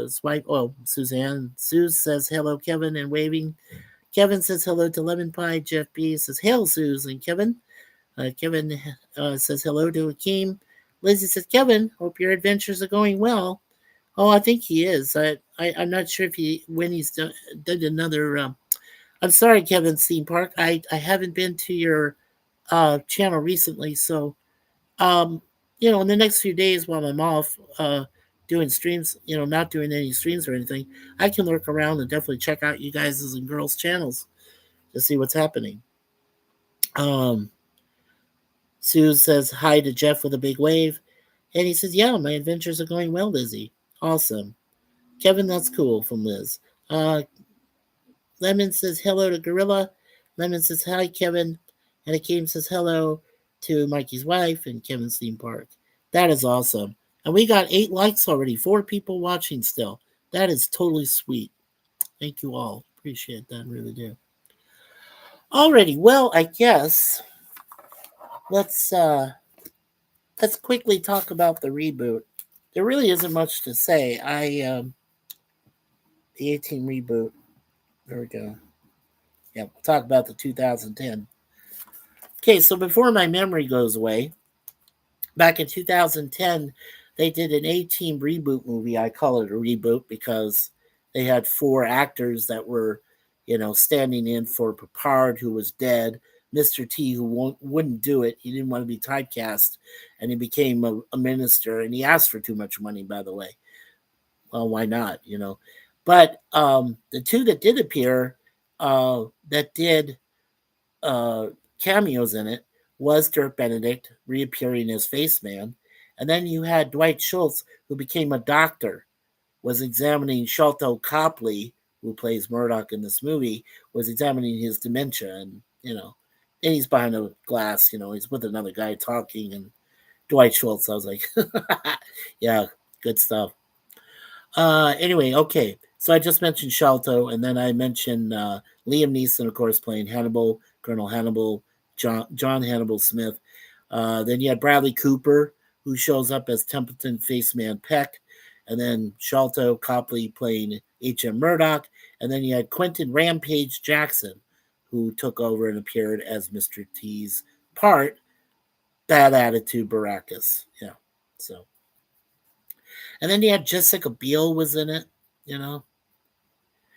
swipe. Oh, Suzanne. Sue says hello, Kevin, and waving. Kevin says hello to Lemon Pie. Jeff B. says, hail, Suze and Kevin. Kevin says hello to Hakeem. Lizzie says, Kevin, hope your adventures are going well. Oh, I think he is. I'm not sure when he's done another. I'm sorry, Kevin Theme Park. I haven't been to your channel recently, so in the next few days while I'm off doing streams, not doing any streams or anything, I can lurk around and definitely check out you guys' and girls' channels to see what's happening. Sue says hi to Jeff with a big wave. And he says, yeah, my adventures are going well, Lizzie. Awesome. Kevin, that's cool from Liz. Uh, Lemon says hello to Gorilla. Lemon says hi, Kevin. And Akeem says hello to Mikey's wife and Kevin's theme park. That is awesome. And we got 8 likes already, 4 people watching still. That is totally sweet. Thank you all. Appreciate that, really do. Alrighty, well, I guess let's let's quickly talk about the reboot. There really isn't much to say. The 18 reboot. There we go. Yeah, we'll talk about the 2010. Okay, so before my memory goes away, back in 2010, they did an 18 reboot movie. I call it a reboot because they had 4 actors that were, standing in for Papard, who was dead, Mr. T, who wouldn't do it. He didn't want to be typecast, and he became a minister, and he asked for too much money, by the way. Well, why not? But the 2 that did appear, that did cameos in it, was Dirk Benedict reappearing as Faceman. And then you had Dwight Schultz, who became a doctor, was examining Sholto Copley, who plays Murdoch in this movie, was examining his dementia. And he's behind a glass, he's with another guy talking. And Dwight Schultz, I was like, yeah, good stuff. Anyway, okay. So I just mentioned Sholto, and then I mentioned Liam Neeson, of course, playing Hannibal, Colonel Hannibal, John Hannibal Smith. Then you had Bradley Cooper, who shows up as Templeton Faceman Peck, and then Sholto Copley playing H.M. Murdoch, and then you had Quentin Rampage Jackson, who took over and appeared as Mr. T's part, Bad Attitude Baracus. Yeah, so. And then you had Jessica Biel was in it.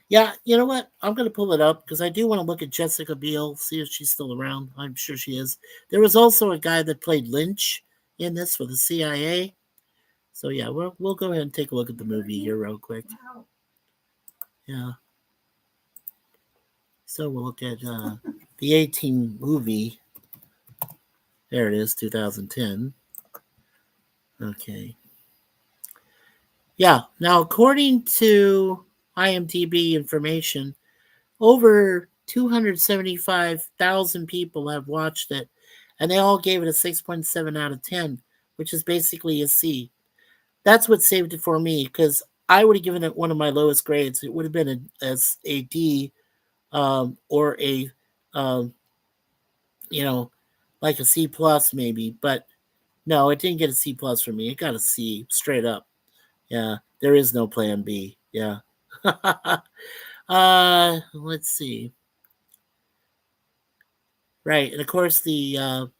Yeah, you know what? I'm going to pull it up because I do want to look at Jessica Biel, see if she's still around. I'm sure she is. There was also a guy that played Lynch in this for the CIA. So yeah, we'll go ahead and take a look at the movie here real quick. Yeah. So we'll look at the 18 movie. There it is, 2010. Okay. Yeah. Now, according to IMDb information, over 275,000 people have watched it, and they all gave it a 6.7 out of 10, which is basically a C. That's what saved it for me, because I would have given it one of my lowest grades. It would have been a D, or a, um, like a C plus maybe. But no, it didn't get a C plus for me. It got a C straight up. Yeah, there is no plan B. Yeah. Let's see. Right, and of course it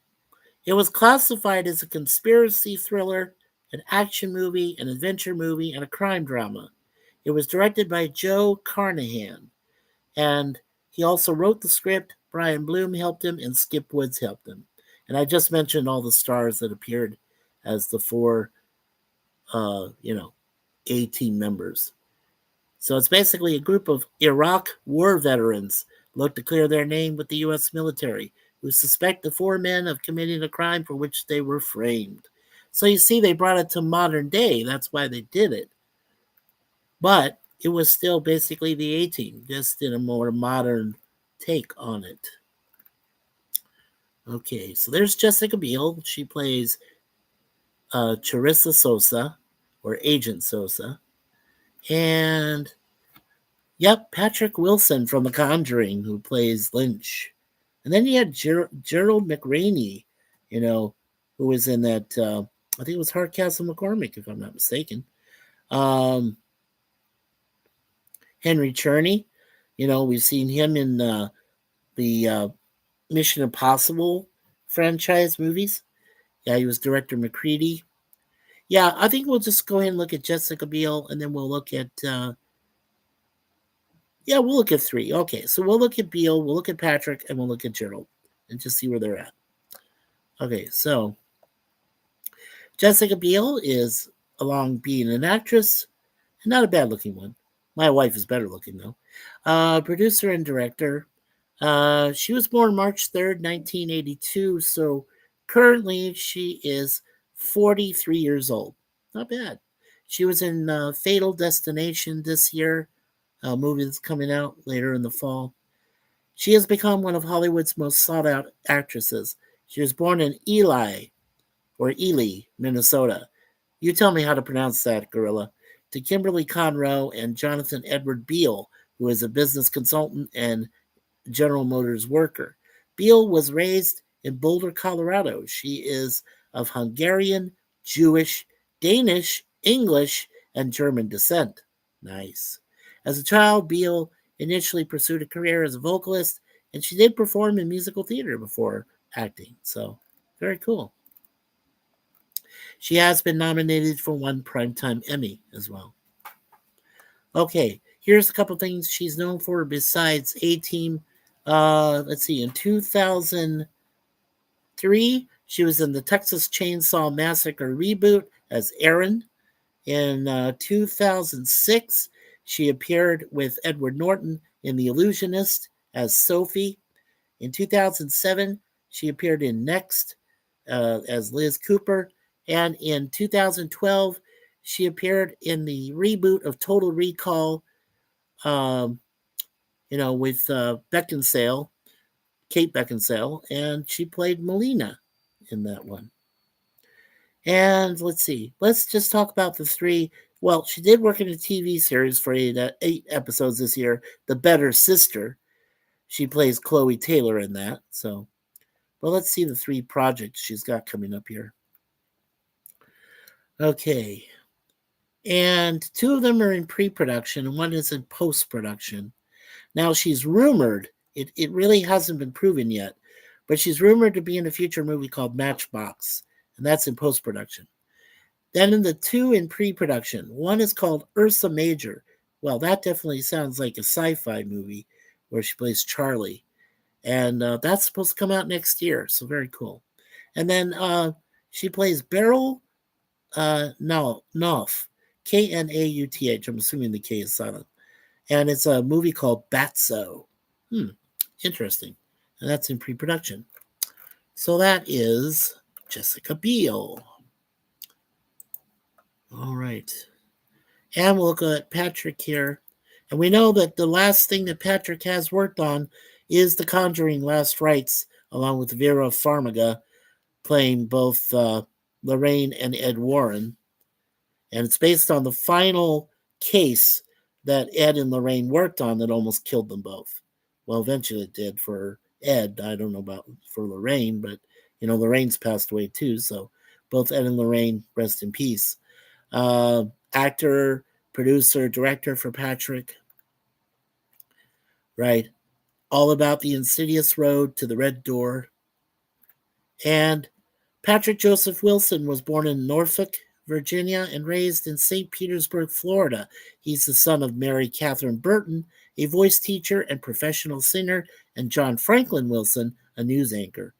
was classified as a conspiracy thriller, an action movie, an adventure movie, and a crime drama. It was directed by Joe Carnahan, and he also wrote the script. Brian Bloom helped him, and Skip Woods helped him. And I just mentioned all the stars that appeared as the 4, A-team members. So it's basically a group of Iraq war veterans look to clear their name with the U.S. military, who suspect the 4 men of committing a crime for which they were framed. So you see, they brought it to modern day. That's why they did it. But it was still basically the A-team, just in a more modern take on it. Okay, so there's Jessica Biel. She plays Charissa Sosa, or Agent Sosa. And yep, Patrick Wilson from The Conjuring, who plays Lynch. And then you had Gerald McRaney, who was in that, I think it was Hardcastle McCormick, if I'm not mistaken. Henry Czerny, we've seen him in the Mission Impossible franchise movies. Yeah, he was Director McCready. Yeah, I think we'll just go ahead and look at Jessica Biel, and then we'll look at, we'll look at 3. Okay, so we'll look at Biel, we'll look at Patrick, and we'll look at Gerald, and just see where they're at. Okay, so Jessica Biel is, along being an actress, not a bad-looking one. My wife is better looking, though. Producer and director. She was born March 3rd, 1982, so currently she is 43 years old. Not bad. She was in Fatal Destination this year, a movie that's coming out later in the fall. She has become one of Hollywood's most sought out actresses. She was born in Ely, Minnesota. You tell me how to pronounce that, Gorilla. To Kimberly Conroe and Jonathan Edward Beale, who is a business consultant and General Motors worker. Beale was raised in Boulder, Colorado. She is of Hungarian, Jewish, Danish, English, and German descent. Nice. As a child, Beale initially pursued a career as a vocalist, and she did perform in musical theater before acting. So, very cool. She has been nominated for one Primetime Emmy as well. Okay, here's a couple things she's known for besides A Team. Let's see, in 2003, she was in the Texas Chainsaw Massacre reboot as Erin. In 2006, she appeared with Edward Norton in The Illusionist as Sophie. In 2007, she appeared in Next as Liz Cooper. And in 2012, she appeared in the reboot of Total Recall, um, with Beckinsale, Kate Beckinsale, and she played Melina in that one. And let's see, let's just talk about the three. Well, she did work in a TV series for eight episodes this year, The Better Sister. She plays Chloe Taylor in that. So, well, let's see the three projects she's got coming up here. Okay. And two of them are in pre-production and one is in post-production. Now she's rumored, it really hasn't been proven yet, but she's rumored to be in a future movie called Matchbox, and that's in post-production. Then in the two in pre-production, one is called Ursa Major. Well, that definitely sounds like a sci-fi movie where she plays Charlie. And that's supposed to come out next year, so very cool. And then she plays Beryl Knauth, Knauth. I'm assuming the K is silent. And it's a movie called Batso. Interesting. And that's in pre-production. So that is Jessica Biel. All right. And we'll look at Patrick here. And we know that the last thing that Patrick has worked on is The Conjuring Last Rites, along with Vera Farmiga, playing both Lorraine and Ed Warren. And it's based on the final case that Ed and Lorraine worked on that almost killed them both. Well, eventually it did for Ed. I don't know about for Lorraine, but, Lorraine's passed away too. So both Ed and Lorraine, rest in peace. Actor, producer, director for Patrick. Right. All About the Insidious Road to the Red Door. And Patrick Joseph Wilson was born in Norfolk, Virginia, and raised in St. Petersburg, Florida. He's the son of Mary Catherine Burton, a voice teacher and professional singer, and John Franklin Wilson, a news anchor.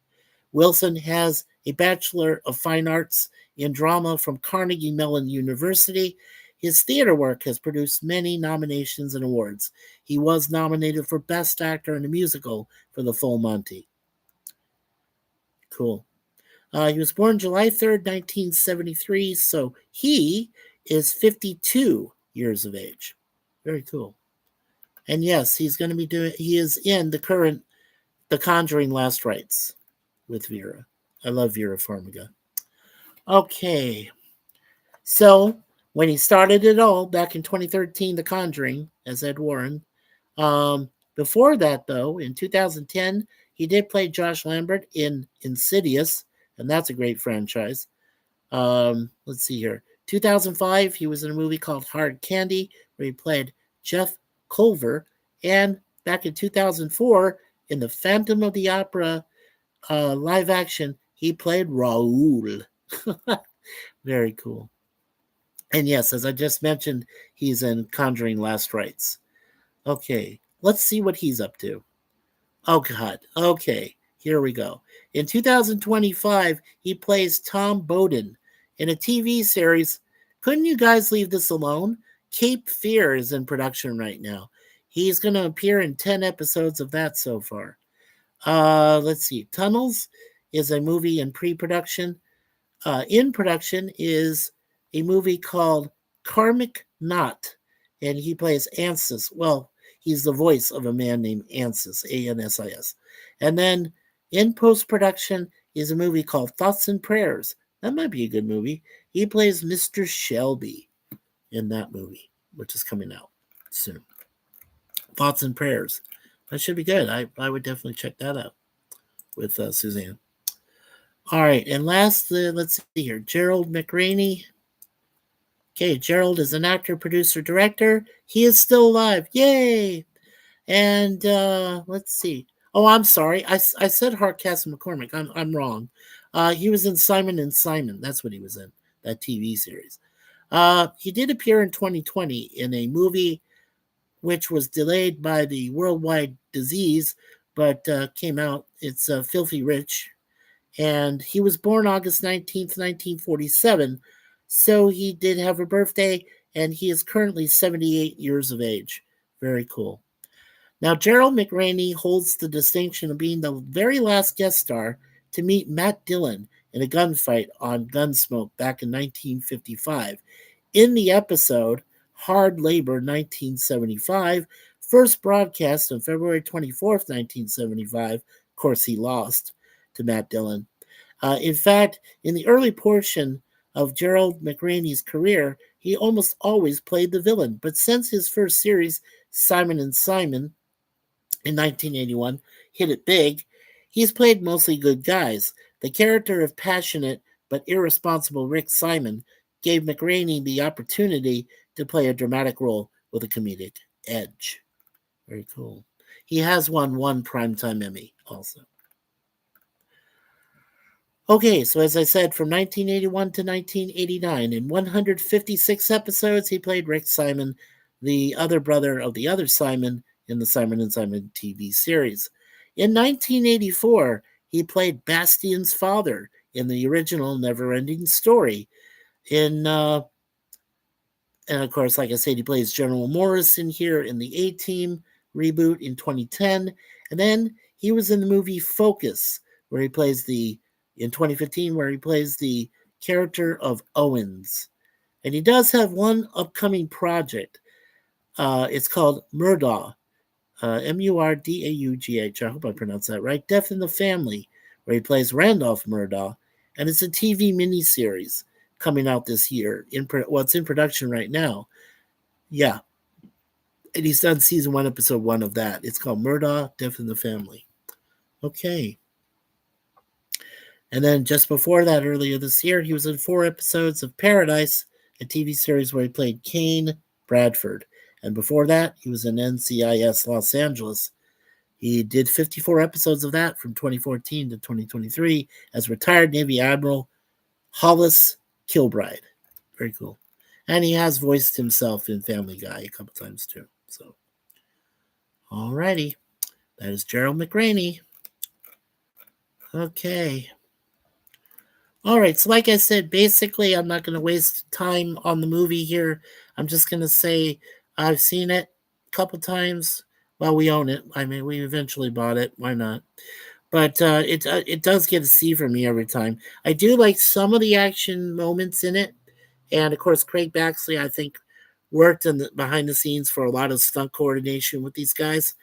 Wilson has a Bachelor of Fine Arts in Drama from Carnegie Mellon University. His theater work has produced many nominations and awards. He was nominated for Best Actor in a Musical for The Full Monty. Cool. He was born July 3rd, 1973, so he is 52 years of age. Very cool. And yes, he is in The Conjuring Last Rites with Vera. I love Vera Farmiga. Okay. So, when he started it all back in 2013, The Conjuring, as Ed Warren. Before that, though, in 2010, he did play Josh Lambert in Insidious, and that's a great franchise. Let's see here. 2005, he was in a movie called Hard Candy, where he played Jeff Culver. And back in 2004, in the Phantom of the Opera live action, he played Raoul. Very cool. And yes, as I just mentioned, he's in Conjuring Last Rites. Okay, let's see what he's up to. Oh, God. Okay, here we go. In 2025, he plays Tom Bowden in a TV series. Couldn't you guys leave this alone? Cape Fear is in production right now. He's going to appear in 10 episodes of that so far. Let's see. Tunnels is a movie in pre-production. In production is a movie called Karmic Knot, and he plays Ansis. Well, he's the voice of a man named Ansis, Ansis. And then in post production is a movie called Thoughts and Prayers. That might be a good movie. He plays Mr. Shelby in that movie, which is coming out soon. Thoughts and Prayers. That should be good. I would definitely check that out with Suzanne. All right, and last, let's see here. Gerald McRaney. Okay, Gerald is an actor, producer, director. He is still alive. Yay! And let's see. Oh, I'm sorry. I said Hardcastle McCormick. I'm wrong. He was in Simon and Simon. That's what he was in, that TV series. He did appear in 2020 in a movie which was delayed by the worldwide disease, but came out. It's Filthy Rich. And he was born August 19th, 1947. So he did have a birthday, and he is currently 78 years of age. Very cool. Now, Gerald McRaney holds the distinction of being the very last guest star to meet Matt Dillon in a gunfight on Gunsmoke back in 1955. In the episode Hard Labor 1975, first broadcast on February 24th, 1975, of course, he lost to Matt Dillon. In fact, in the early portion of Gerald McRaney's career, he almost always played the villain. But since his first series, Simon and Simon, in 1981, hit it big, he's played mostly good guys. The character of passionate but irresponsible Rick Simon gave McRaney the opportunity to play a dramatic role with a comedic edge. Very cool. He has won one Primetime Emmy also. Okay, so as I said, from 1981 to 1989, in 156 episodes, he played Rick Simon, the other brother of the other Simon in the Simon and Simon TV series. In 1984, he played Bastian's father in the original Neverending Story. And of course, like I said, he plays General Morrison here in the A-Team reboot in 2010. And then he was in the movie Focus, where he plays in 2015, where he plays the character of Owens. And he does have one upcoming project. It's called Murdaugh, Murdaugh. I hope I pronounced that right. Death in the Family, where he plays Randolph Murdaugh. And it's a TV miniseries coming out this year. It's in production right now. Yeah. And he's done season 1, episode 1 of that. It's called Murdaugh, Death in the Family. Okay. And then just before that, earlier this year, he was in 4 episodes of Paradise, a TV series where he played Kane Bradford. And before that, he was in NCIS Los Angeles. He did 54 episodes of that from 2014 to 2023 as retired Navy Admiral Hollis Kilbride. Very cool. And he has voiced himself in Family Guy a couple times too. So, alrighty. That is Gerald McRaney. Okay. All right, so like I said, basically, I'm not going to waste time on the movie here. I'm just going to say I've seen it a couple times. Well, we own it. I mean, we eventually bought it. Why not? But it does get a C for me every time. I do like some of the action moments in it. And, of course, Craig Baxley, I think, worked behind the scenes for a lot of stunt coordination with these guys.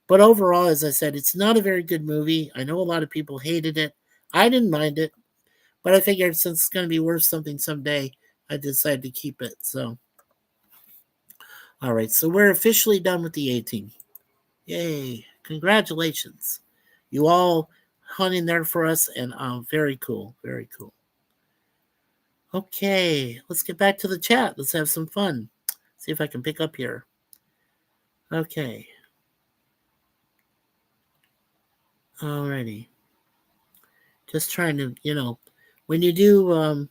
But overall, as I said, it's not a very good movie. I know a lot of people hated it. I didn't mind it. But I figured since it's going to be worth something someday, I decided to keep it. So, all right. So we're officially done with the A-Team. Yay. Congratulations. You all hung in there for us, and very cool. Very cool. Okay. Let's get back to the chat. Let's have some fun. See if I can pick up here. Okay. Alrighty. Just trying to, when you do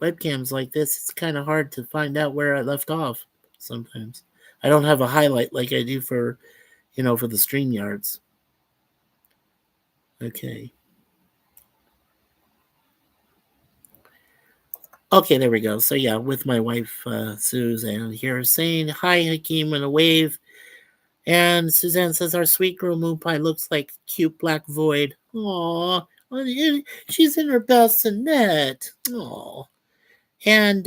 webcams like this, it's kind of hard to find out where I left off sometimes. I don't have a highlight like I do for the StreamYards. Okay. Okay, there we go. So yeah, with my wife Suzanne here saying hi, Hakeem, and a wave. And Suzanne says our sweet girl moon pie looks like cute black void. Aww. Oh, she's in her bassinet. Oh, and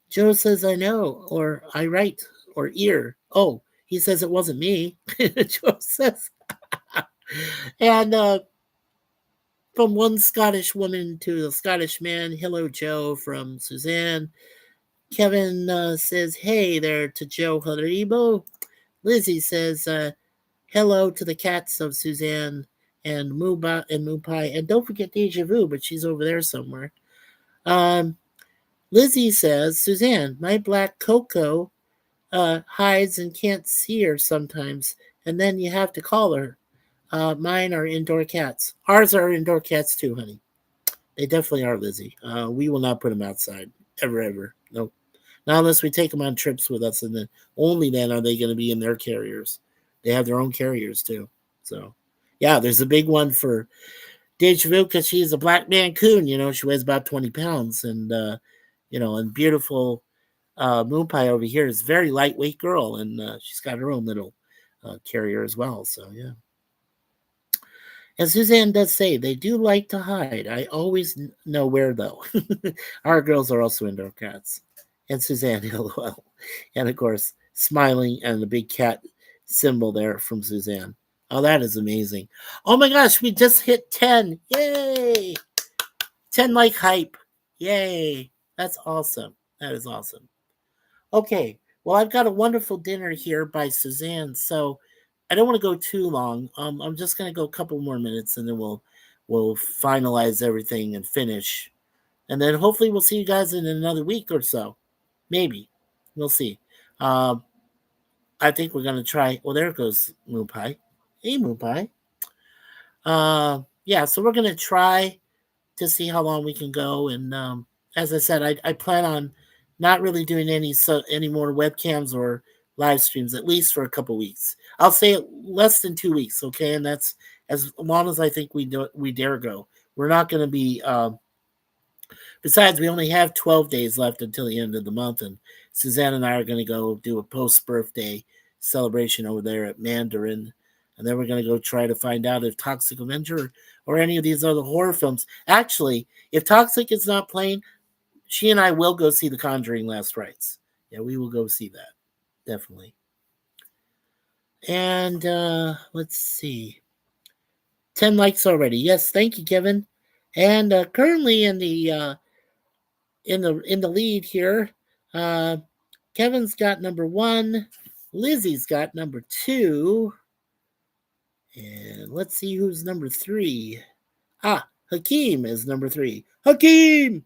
Joe says, I know, or I write, or ear. Oh, he says it wasn't me. Joe says. And from one Scottish woman to a Scottish man, hello, Joe, from Suzanne. Kevin says, hey there to Joe Haribo. Lizzie says, hello to the cats of Suzanne and Muba and Mupai. And don't forget Deja Vu, but she's over there somewhere. Um, Lizzie says, Suzanne, my black Coco hides and can't see her sometimes, and then you have to call her. Mine are indoor cats. Ours are indoor cats too, honey. They definitely are, Lizzie. We will not put them outside. Ever, ever. No. Not unless we take them on trips with us, and then only then are they going to be in their carriers. They have their own carriers too. So, yeah, there's a big one for Deja Vu because she's a black Mancoon. She weighs about 20 pounds, and and beautiful Moon Pie over here is a very lightweight girl, and she's got her own little carrier as well. So, yeah. And Suzanne does say they do like to hide. I always know where, though. Our girls are also indoor cats. And Suzanne, LOL. And of course, smiling and the big cat symbol there from Suzanne. Oh, that is amazing. Oh my gosh, we just hit 10. Yay! 10 like hype. Yay. That's awesome. That is awesome. Okay. Well, I've got a wonderful dinner here by Suzanne, so I don't want to go too long. I'm just going to go a couple more minutes, and then we'll finalize everything and finish. And then hopefully we'll see you guys in another week or so. Maybe. We'll see. I think we're going to try. Well, there goes Moon Pie. Hey, Moon Pie. Yeah, so we're going to try to see how long we can go. And as I said, I plan on not really doing any more webcams or live streams, at least for a couple weeks. I'll say less than 2 weeks, okay? And that's as long as I think we dare go. We're not going to be. Besides, we only have 12 days left until the end of the month, and Suzanne and I are going to go do a post-birthday celebration over there at Mandarin, and then we're going to go try to find out if Toxic Avenger or any of these other horror films. Actually, if Toxic is not playing, she and I will go see The Conjuring Last Rites. Yeah, we will go see that. Definitely. And let's see. 10 likes already. Yes, thank you, Kevin. And currently in the lead here, Kevin's got number 1. Lizzie's got number 2. And let's see who's number 3. Hakeem is number 3. Hakeem!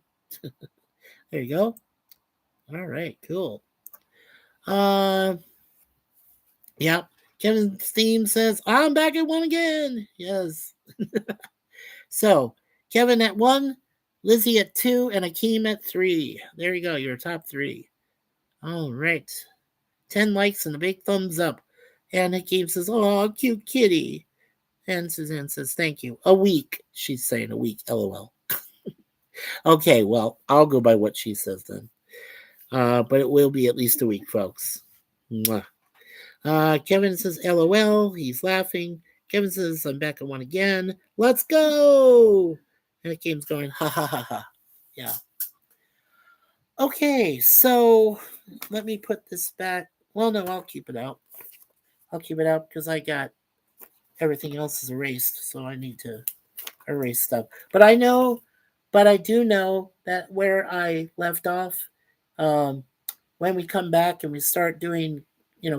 There you go. All right, cool. Yeah. Kevin's theme says, I'm back at 1 again. Yes. So, Kevin at 1, Lizzie at 2, and Hakeem at 3. There you go, your top 3. All right. 10 likes and a big thumbs up. And Hakeem says, oh, cute kitty. And Suzanne says, thank you. A week. She's saying a week. LOL. Okay, well, I'll go by what she says then. But it will be at least a week, folks. Mwah. Kevin says, LOL. He's laughing. Kevin says, I'm back at 1 again. Let's go. And Hakeem's going, ha ha ha ha. Yeah. Okay, so let me put this back. Well, no, I'll keep it out. I'll keep it out because I got everything else is erased, so I need to erase stuff. But I do know that where I left off, when we come back and we start doing,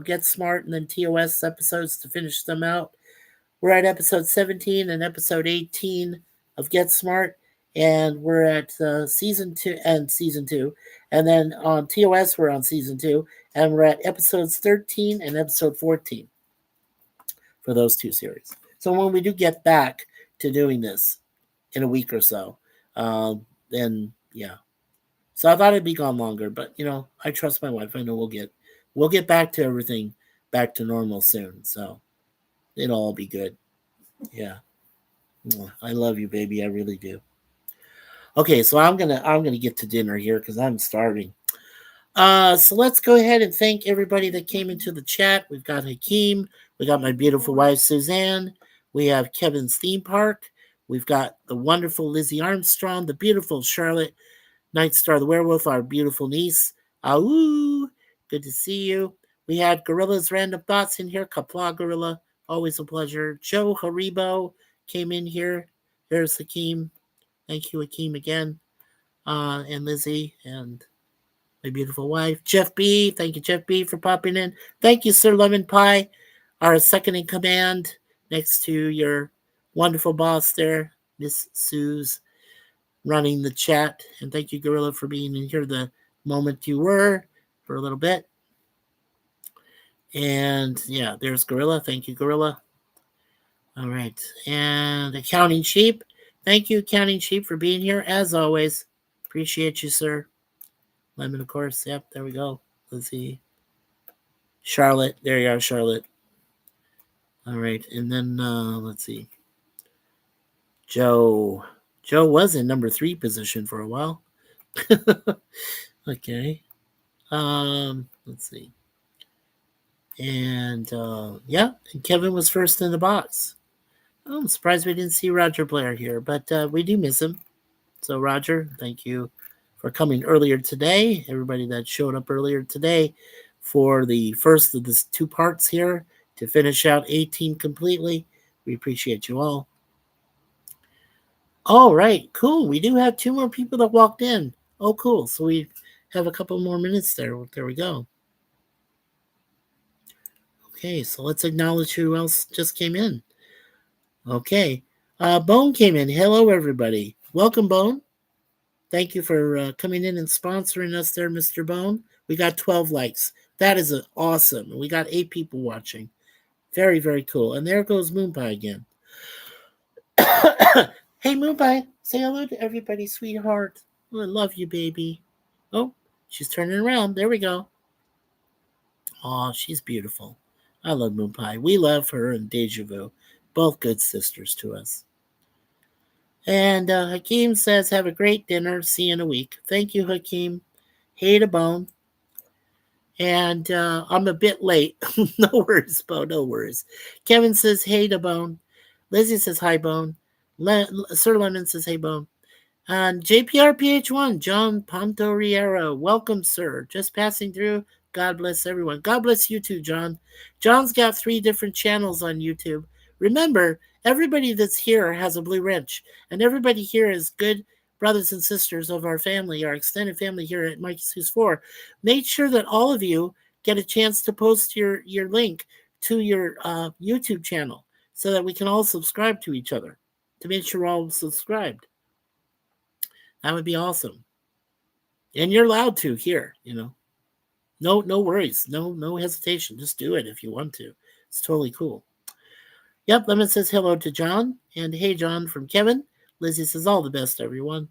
Get Smart and then TOS episodes to finish them out, we're at episode 17 and episode 18 of Get Smart, and we're at season 2, and then on TOS we're on season 2, and we're at episodes 13 and episode 14 for those 2 series. So when we do get back to doing this in a week or so, then yeah. So I thought it'd be gone longer, but I trust my wife. I know we'll get back to everything back to normal soon. So it'll all be good. Yeah. I love you, baby. I really do. Okay, so I'm gonna get to dinner here because I'm starving. So let's go ahead and thank everybody that came into the chat. We've got Hakeem, we got my beautiful wife Suzanne, we have Kevin's Theme Park, We've got the wonderful Lizzie Armstrong, the beautiful Charlotte Night Star the Werewolf, our beautiful niece. Awoo! Good to see you. We had Gorilla's Random Thoughts in here. Kapla Gorilla, always a pleasure. Joe Haribo came in here. There's Hakeem. Thank you, Hakeem, again. And Lizzie and my beautiful wife. Jeff B. Thank you, Jeff B., for popping in. Thank you, Sir Lemon Pie, our second in command next to your wonderful boss there, Miss Suze, running the chat. And thank you, Gorilla, for being in here the moment you were for a little bit. And yeah, there's Gorilla. Thank you, Gorilla. All right. And Accounting Sheep. Thank you, Accounting Sheep, for being here as always. Appreciate you, sir. Lemon, of course. Yep, there we go. Let's see. Charlotte. There you are, Charlotte. All right. And then, let's see. Joe. Joe was in number 3 position for a while. Okay. Let's see. And, yeah, and Kevin was first in the box. Oh, I'm surprised we didn't see Roger Blair here, but we do miss him. So, Roger, thank you for coming earlier today. Everybody that showed up earlier today for the first of the 2 parts here to finish out 18 completely. We appreciate you all. All right, cool. We do have 2 more people that walked in. Oh, cool. So we have a couple more minutes there. There we go. Okay, so let's acknowledge who else just came in. Okay. Bone came in. Hello, everybody. Welcome, Bone. Thank you for coming in and sponsoring us there, Mr. Bone. We got 12 likes. That is awesome. We got 8 people watching. Very, very cool. And there goes Moonpie again. Hey, Moonpie, say hello to everybody, sweetheart. Oh, I love you, baby. Oh, she's turning around. There we go. Oh, she's beautiful. I love Moonpie. We love her and Deja Vu. Both good sisters to us. And Hakeem says, have a great dinner. See you in a week. Thank you, Hakeem. Hey to Bone. And I'm a bit late. No worries, Bone. No worries. Kevin says, hey to Bone. Lizzie says, hi, Bone. Sir Lemon says, hey, Bone. And JPRPH1, John Pantoriero. Welcome, sir. Just passing through. God bless everyone. God bless you too, John. John's got 3 different channels on YouTube. Remember, everybody that's here has a blue wrench, and everybody here is good brothers and sisters of our family, our extended family here at MikeySuzeFour. Make sure that all of you get a chance to post your link to your YouTube channel so that we can all subscribe to each other, to make sure we're all subscribed. That would be awesome. And you're allowed to here, No worries. No hesitation. Just do it if you want to. It's totally cool. Yep, Lemon says hello to John. And hey, John, from Kevin. Lizzie says all the best, everyone.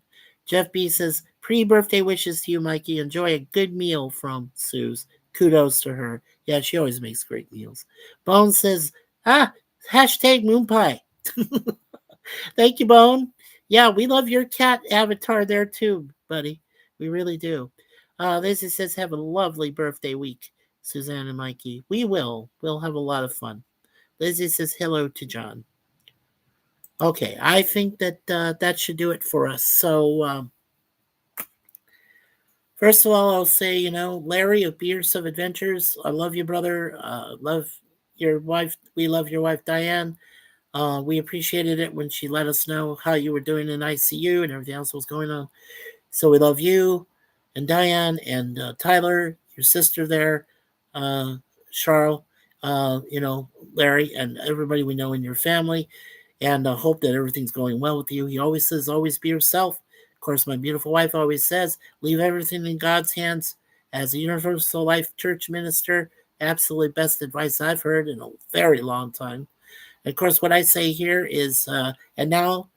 Jeff B says, pre-birthday wishes to you, Mikey. Enjoy a good meal from Suze. Kudos to her. Yeah, she always makes great meals. Bone says, hashtag Moonpie. Thank you, Bone. Yeah, we love your cat avatar there too, buddy. We really do. Lizzie says, have a lovely birthday week, Suzanne and Mikey. We will. We'll have a lot of fun. Lizzie says, hello to John. Okay, I think that that should do it for us. So, first of all, I'll say, Larry of Beers of Adventures, I love you, brother. Love your wife. We love your wife, Diane. We appreciated it when she let us know how you were doing in ICU and everything else was going on. So we love you and Diane and Tyler, your sister there, Charles, Larry, and everybody we know in your family. And I hope that everything's going well with you. He always says, always be yourself. Of course, my beautiful wife always says, leave everything in God's hands. As a Universal Life Church minister, absolutely best advice I've heard in a very long time. And of course, what I say here is, and now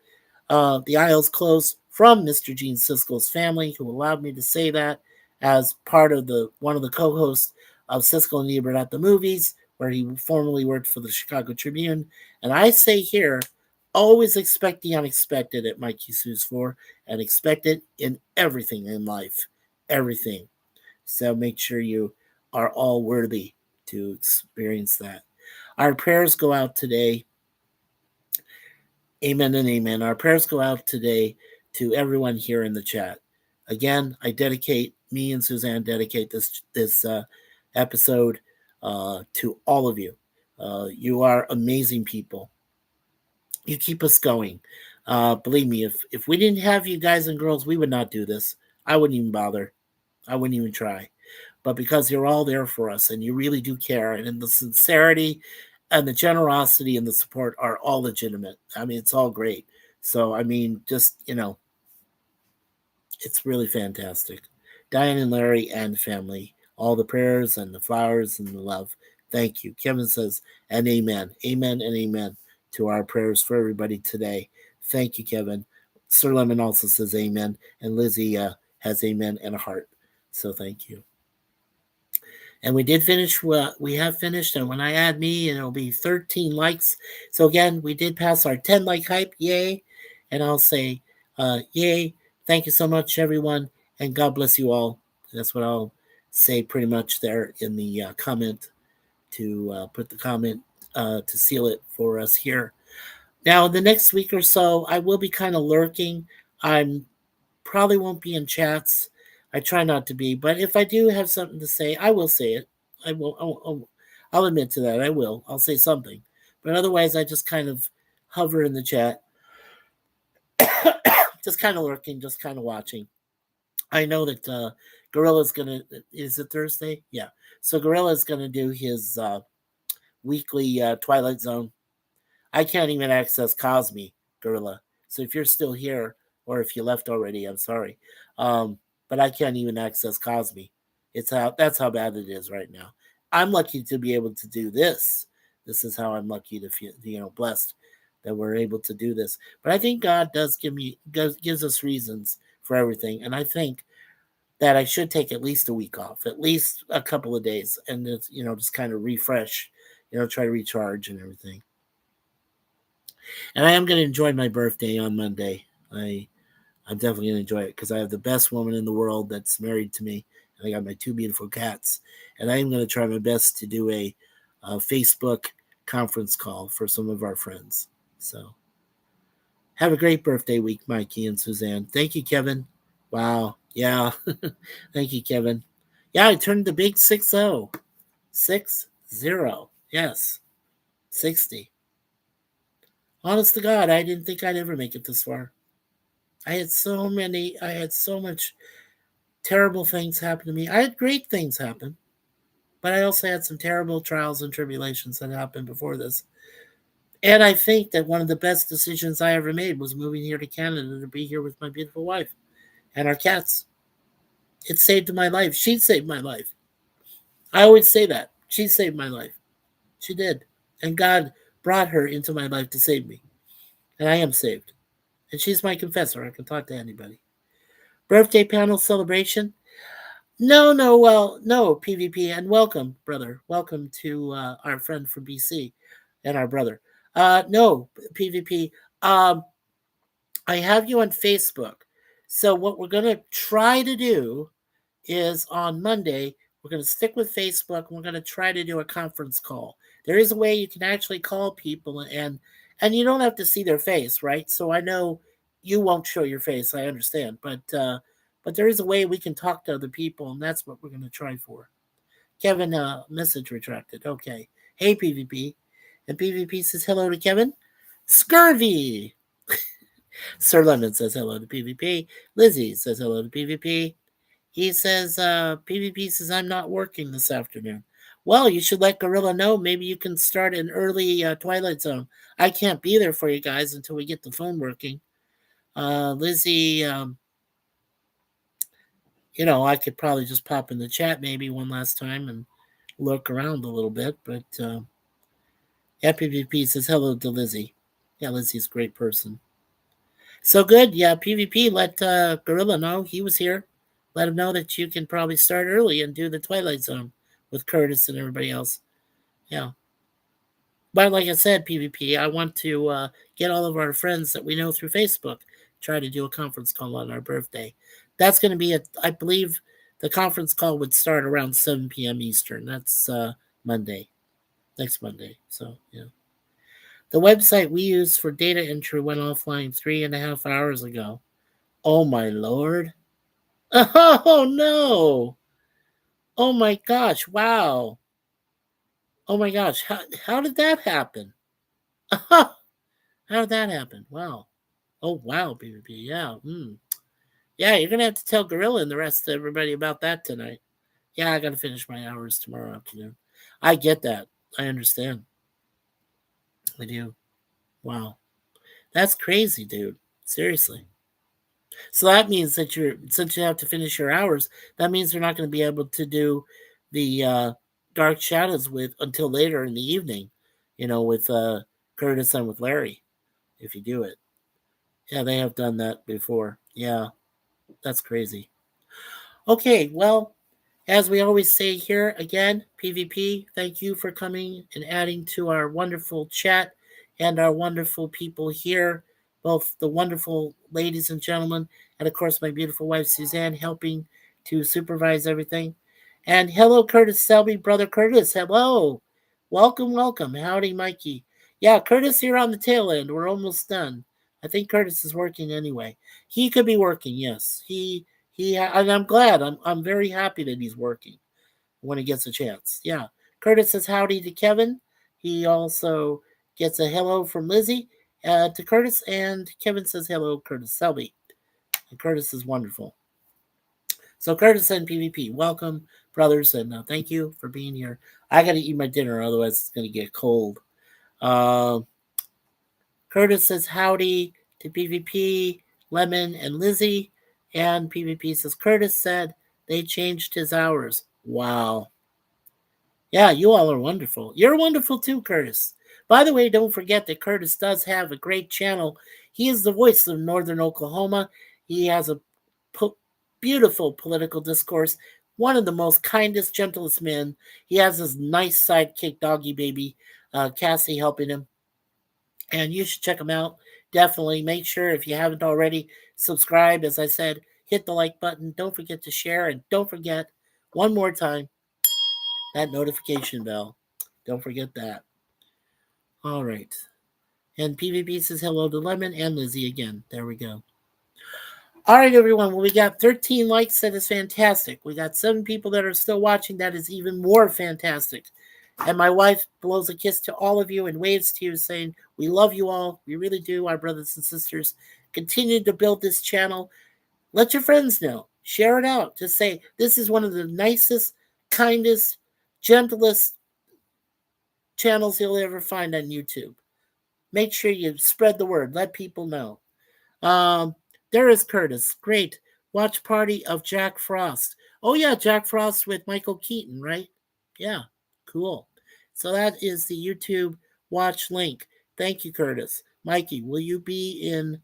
the aisle's closed from Mr. Gene Siskel's family, who allowed me to say that as part of one of the co-hosts of Siskel and Ebert at the Movies, where he formerly worked for the Chicago Tribune. And I say here, always expect the unexpected at MikeySuzeFour, and expect it in everything in life. Everything. So make sure you are all worthy to experience that. Our prayers go out today Amen and amen. Our prayers go out today to everyone here in the chat. Again, me and Suzanne dedicate this episode to all of you. You are amazing people. You keep us going. Believe me, if we didn't have you guys and girls, we would not do this. I wouldn't even bother. I wouldn't even try. But because you're all there for us and you really do care, and the sincerity and the generosity and the support are all legitimate. I mean, it's all great. So, I mean, just, it's really fantastic. Diane and Larry and family, all the prayers and the flowers and the love. Thank you. Kevin says, and amen. Amen and amen to our prayers for everybody today. Thank you, Kevin. Sir Lemon also says amen, and Lizzie has amen and a heart. So thank you. And we did finish what we have finished. And when I add me, it'll be 13 likes. So again, we did pass our 10 like hype. Yay. And I'll say, yay. Thank you so much, everyone. And God bless you all. That's what I'll say pretty much there in the comment to put the comment to seal it for us here. Now, the next week or so, I will be kind of lurking. I'm probably won't be in chats. I try not to be, but if I do have something to say, I will say it. I will. I'll admit to that. I will. I'll say something, but otherwise, I just kind of hover in the chat, just kind of lurking, just kind of watching. I know that Gorilla's gonna. Is it Thursday? Yeah. So Gorilla's gonna do his weekly Twilight Zone. I can't even access Cosme, Gorilla. So if you're still here, or if you left already, I'm sorry. But I can't even access Cosme. That's how bad it is right now. I'm lucky to be able to do this. This is how I'm lucky to feel, blessed that we're able to do this. But I think God gives us reasons for everything, and I think that I should take at least a week off, at least a couple of days, and just kind of refresh, try to recharge and everything. And I am going to enjoy my birthday on Monday. I'm definitely going to enjoy it because I have the best woman in the world that's married to me. And I got my two beautiful cats. And I am going to try my best to do a Facebook conference call for some of our friends. So have a great birthday week, Mikey and Suzanne. Thank you, Kevin. Wow. Yeah. Thank you, Kevin. Yeah, I turned the big 6-0. 6-0. Yes. 60. Honest to God, I didn't think I'd ever make it this far. I had so much terrible things happen to me. I had great things happen, but I also had some terrible trials and tribulations that happened before this. And I think that one of the best decisions I ever made was moving here to Canada to be here with my beautiful wife and our cats. It saved my life. She saved my life. I always say that. She saved my life. She did. And God brought her into my life to save me. And I am saved. And she's my confessor. I can talk to anybody. Birthday panel celebration? No, PvP. And welcome, brother. Welcome to our friend from BC and our brother. No, PvP. I have you on Facebook. So what we're going to try to do is on Monday, we're going to stick with Facebook and we're going to try to do a conference call. There is a way you can actually call people and you don't have to see their face, right? So I know you won't show your face, I understand, but there is a way we can talk to other people, and that's what we're going to try for. Kevin, message retracted. Okay. Hey, PvP. And PvP says hello to Kevin. Scurvy. Sir Lemon says hello to PvP. Lizzie says hello to PvP. He says, PvP says, I'm not working this afternoon. Well, you should let Gorilla know. Maybe you can start an early Twilight Zone. I can't be there for you guys until we get the phone working. Lizzie, I could probably just pop in the chat maybe one last time and look around a little bit. But PvP says hello to Lizzie. Yeah, Lizzie's a great person. So good. Yeah, PvP, let Gorilla know he was here. Let him know that you can probably start early and do the Twilight Zone with Curtis and everybody else. Yeah. But like I said, PvP, I want to get all of our friends that we know through Facebook, try to do a conference call on our birthday. That's going to be, I believe the conference call would start around 7 p.m. Eastern. That's Monday, next Monday. So, yeah. The website we use for data entry went offline 3.5 hours ago. Oh my lord. Oh no. Oh my gosh. Wow. Oh my gosh. How did that happen? How did that happen? Wow. Oh wow, PvP. Yeah. Yeah, you're gonna have to tell Gorilla and the rest of everybody about that tonight. Yeah, I gotta finish my hours tomorrow afternoon. I get that. I understand. I do. Wow. That's crazy, dude. Seriously. So that means that since you have to finish your hours, that means you're not going to be able to do the Dark Shadows with until later in the evening, with Curtis and with Larry, if you do it. Yeah, they have done that before. Yeah, that's crazy. Okay, well, as we always say here, again, PvP, thank you for coming and adding to our wonderful chat and our wonderful people here, both the wonderful ladies and gentlemen, and of course, my beautiful wife, Suzanne, helping to supervise everything. And hello, Curtis Selby, brother Curtis. Hello. Welcome, welcome. Howdy, Mikey. Yeah, Curtis here on the tail end. We're almost done. I think Curtis is working anyway. He could be working, yes. And I'm glad. I'm very happy that he's working when he gets a chance. Yeah. Curtis says howdy to Kevin. He also gets a hello from Lizzie to Curtis, and Kevin says hello, Curtis Selby. And Curtis is wonderful. So Curtis and PvP, welcome, brothers, and thank you for being here. I got to eat my dinner, otherwise it's going to get cold. Curtis says howdy to PvP, Lemon, and Lizzie. And PvP says Curtis said they changed his hours. Wow. Yeah, you all are wonderful. You're wonderful too, Curtis. By the way, don't forget that Curtis does have a great channel. He is the voice of Northern Oklahoma. He has a beautiful political discourse. One of the most kindest, gentlest men. He has his nice sidekick, Doggy Baby, Cassie, helping him. And you should check him out. Definitely make sure, if you haven't already, subscribe. As I said, hit the like button. Don't forget to share. And don't forget, one more time, that notification bell. Don't forget that. All right. And PvP says hello to Lemon and Lizzie again. There we go. All right, everyone. Well, we got 13 likes. That is fantastic. We got 7 people that are still watching. That is even more fantastic. And my wife blows a kiss to all of you and waves to you, saying, we love you all. We really do, our brothers and sisters. Continue to build this channel. Let your friends know. Share it out. Just say, this is one of the nicest, kindest, gentlest channels you'll ever find on YouTube. Make sure you spread the word. Let people know. There is Curtis. Great. Watch party of Jack Frost. Oh, yeah, Jack Frost with Michael Keaton, right? Yeah, cool. So that is the YouTube watch link. Thank you, Curtis. Mikey, will you be in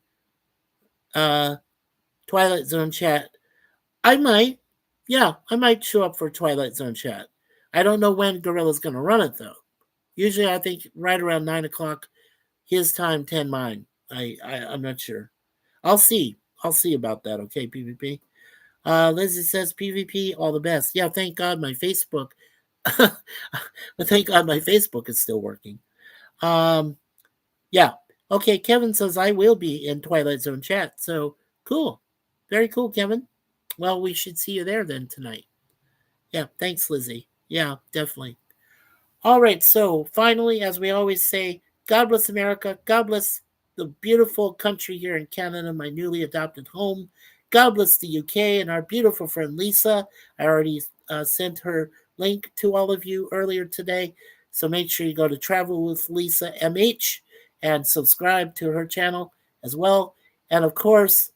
Twilight Zone chat? I might. Yeah, I might show up for Twilight Zone chat. I don't know when Gorilla's going to run it, though. Usually, I think right around 9 o'clock his time, 10 mine. I'm not sure. I'll see. I'll see about that, okay, PvP? Lizzie says, PvP, all the best. Yeah, thank God my Facebook. But thank God my Facebook is still working. Yeah. Okay, Kevin says, I will be in Twilight Zone chat. So, cool. Very cool, Kevin. Well, we should see you there then tonight. Yeah, thanks, Lizzie. Yeah, definitely. All right, so finally, as we always say, God bless America. God bless the beautiful country here in Canada, my newly adopted home. God bless the UK and our beautiful friend Lisa. I already sent her link to all of you earlier today. So make sure you go to Travel with Lisa MH and subscribe to her channel as well. And of course,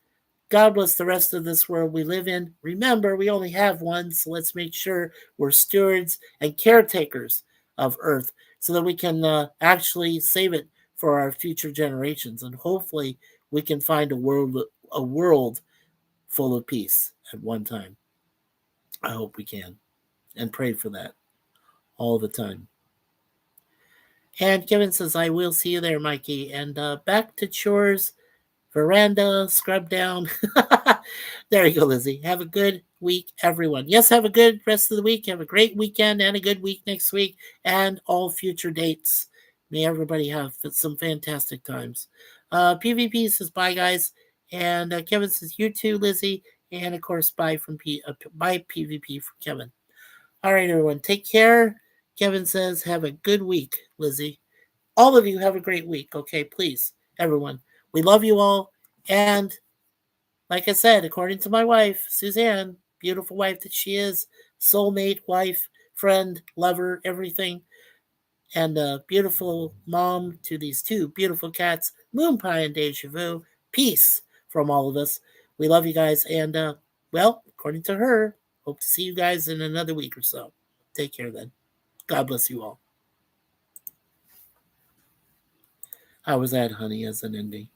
God bless the rest of this world we live in. Remember, we only have one, so let's make sure we're stewards and caretakers of Earth so that we can actually save it for our future generations. And hopefully we can find a world full of peace at one time. I hope we can. And pray for that all the time. And Kevin says, I will see you there, Mikey. And back to chores, veranda, scrub down. There you go, Lizzie. Have a good week, everyone. Yes, have a good rest of the week. Have a great weekend and a good week next week and all future dates. May everybody have some fantastic times. PvP says bye, guys. And Kevin says you too, Lizzie. And of course, bye bye PvP from Kevin. All right, everyone, take care. Kevin says have a good week, Lizzie. All of you have a great week, okay? Please, everyone. We love you all. And like I said, according to my wife, Suzanne, beautiful wife that she is, soulmate, wife, friend, lover, everything, and a beautiful mom to these two beautiful cats, Moon Pie and Deja Vu. Peace from all of us. We love you guys. And, well, according to her, hope to see you guys in another week or so. Take care then. God bless you all. How was that, honey, as an ending?